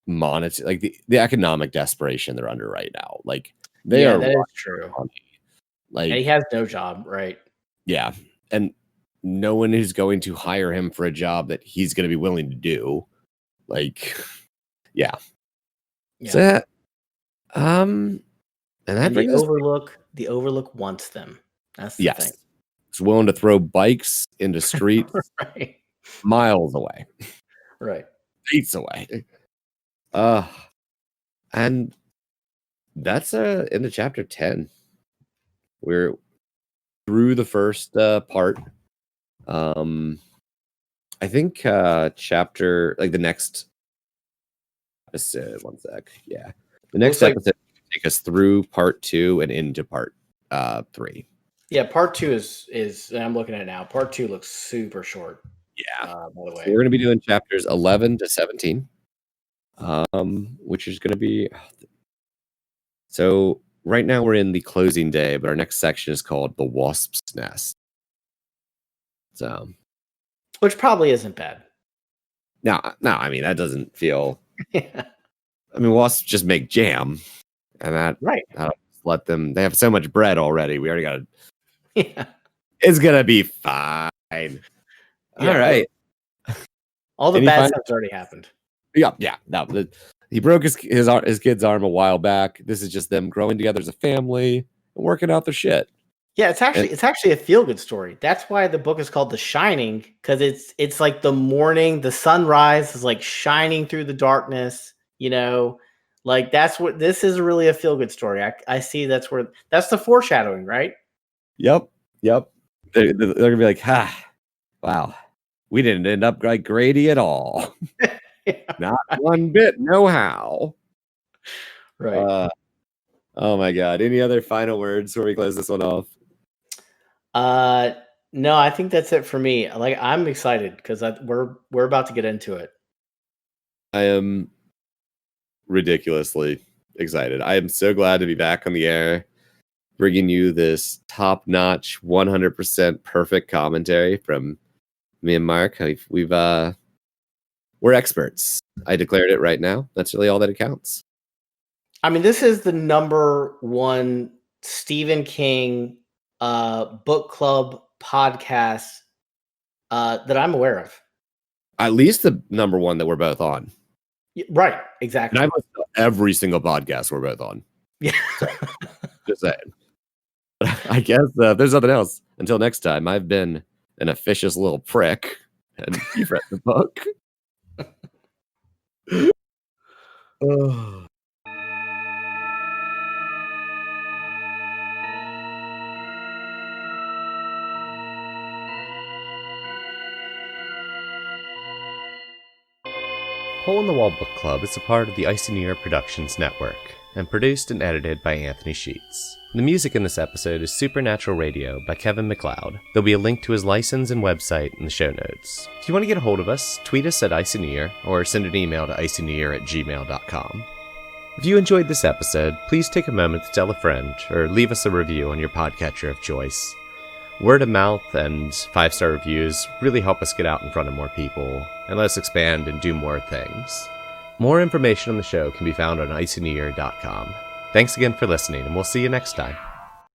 monetary, like the economic desperation they're under right now. Like they are. That is true. Like and he has no job, right? Yeah, and no one is going to hire him for a job that he's going to be willing to do. Like, yeah. So, and brings the Overlook wants them. That's the thing. It's willing to throw bikes into streets right. miles away, right, feet away. And that's into chapter 10. We're through the first part. I think chapter, like the next episode, one sec. Yeah. The next episode will take us through part 2 and into part 3. Yeah, part 2 is I'm looking at it now. Part 2 looks super short. Yeah. By the way. So we're going to be doing chapters 11 to 17. Which is going to be, so right now we're in the closing day, but our next section is called The Wasp's Nest. So, which probably isn't bad. No, I mean, that doesn't feel, I mean, wasps just make jam, and that'll let them, they have so much bread already. We already got to, it's going to be fine. All right. All the bad stuff's already happened. Yeah. No, he broke his kid's arm a while back. This is just them growing together as a family and working out their shit. Yeah, it's actually a feel-good story. That's why the book is called The Shining, because it's like the morning, the sunrise is like shining through the darkness, you know, like that's what this is, really a feel-good story. I see that's the foreshadowing, right? Yep. They're gonna be like, wow, we didn't end up like Grady at all. Not one bit, no how. Right. Oh my god. Any other final words before we close this one off? No, I think that's it for me. Like, I'm excited because we're about to get into it. I am ridiculously excited. I am so glad to be back on the air, bringing you this top-notch, 100% perfect commentary from me and Mark. We're experts. I declared it right now. That's really all that it counts. I mean, this is the number one Stephen King book club podcast that I'm aware of. At least the number one that we're both on. Right, exactly. And I've listened to every single podcast we're both on. Yeah. So, just saying. But I guess if there's nothing else, until next time, I've been an officious little prick, and you've read the book. Hole in the Wall Book Club is a part of the Icynewyear Productions Network, and produced and edited by Anthony Sheets. The music in this episode is Supernatural Radio by Kevin MacLeod. There'll be a link to his license and website in the show notes. If you want to get a hold of us, tweet us at Icynewyear, or send an email to icynewyear@gmail.com. If you enjoyed this episode, please take a moment to tell a friend, or leave us a review on your podcatcher of choice. Word of mouth and 5-star reviews really help us get out in front of more people, and let us expand and do more things. More information on the show can be found on icynewyear.com. Thanks again for listening, and we'll see you next time.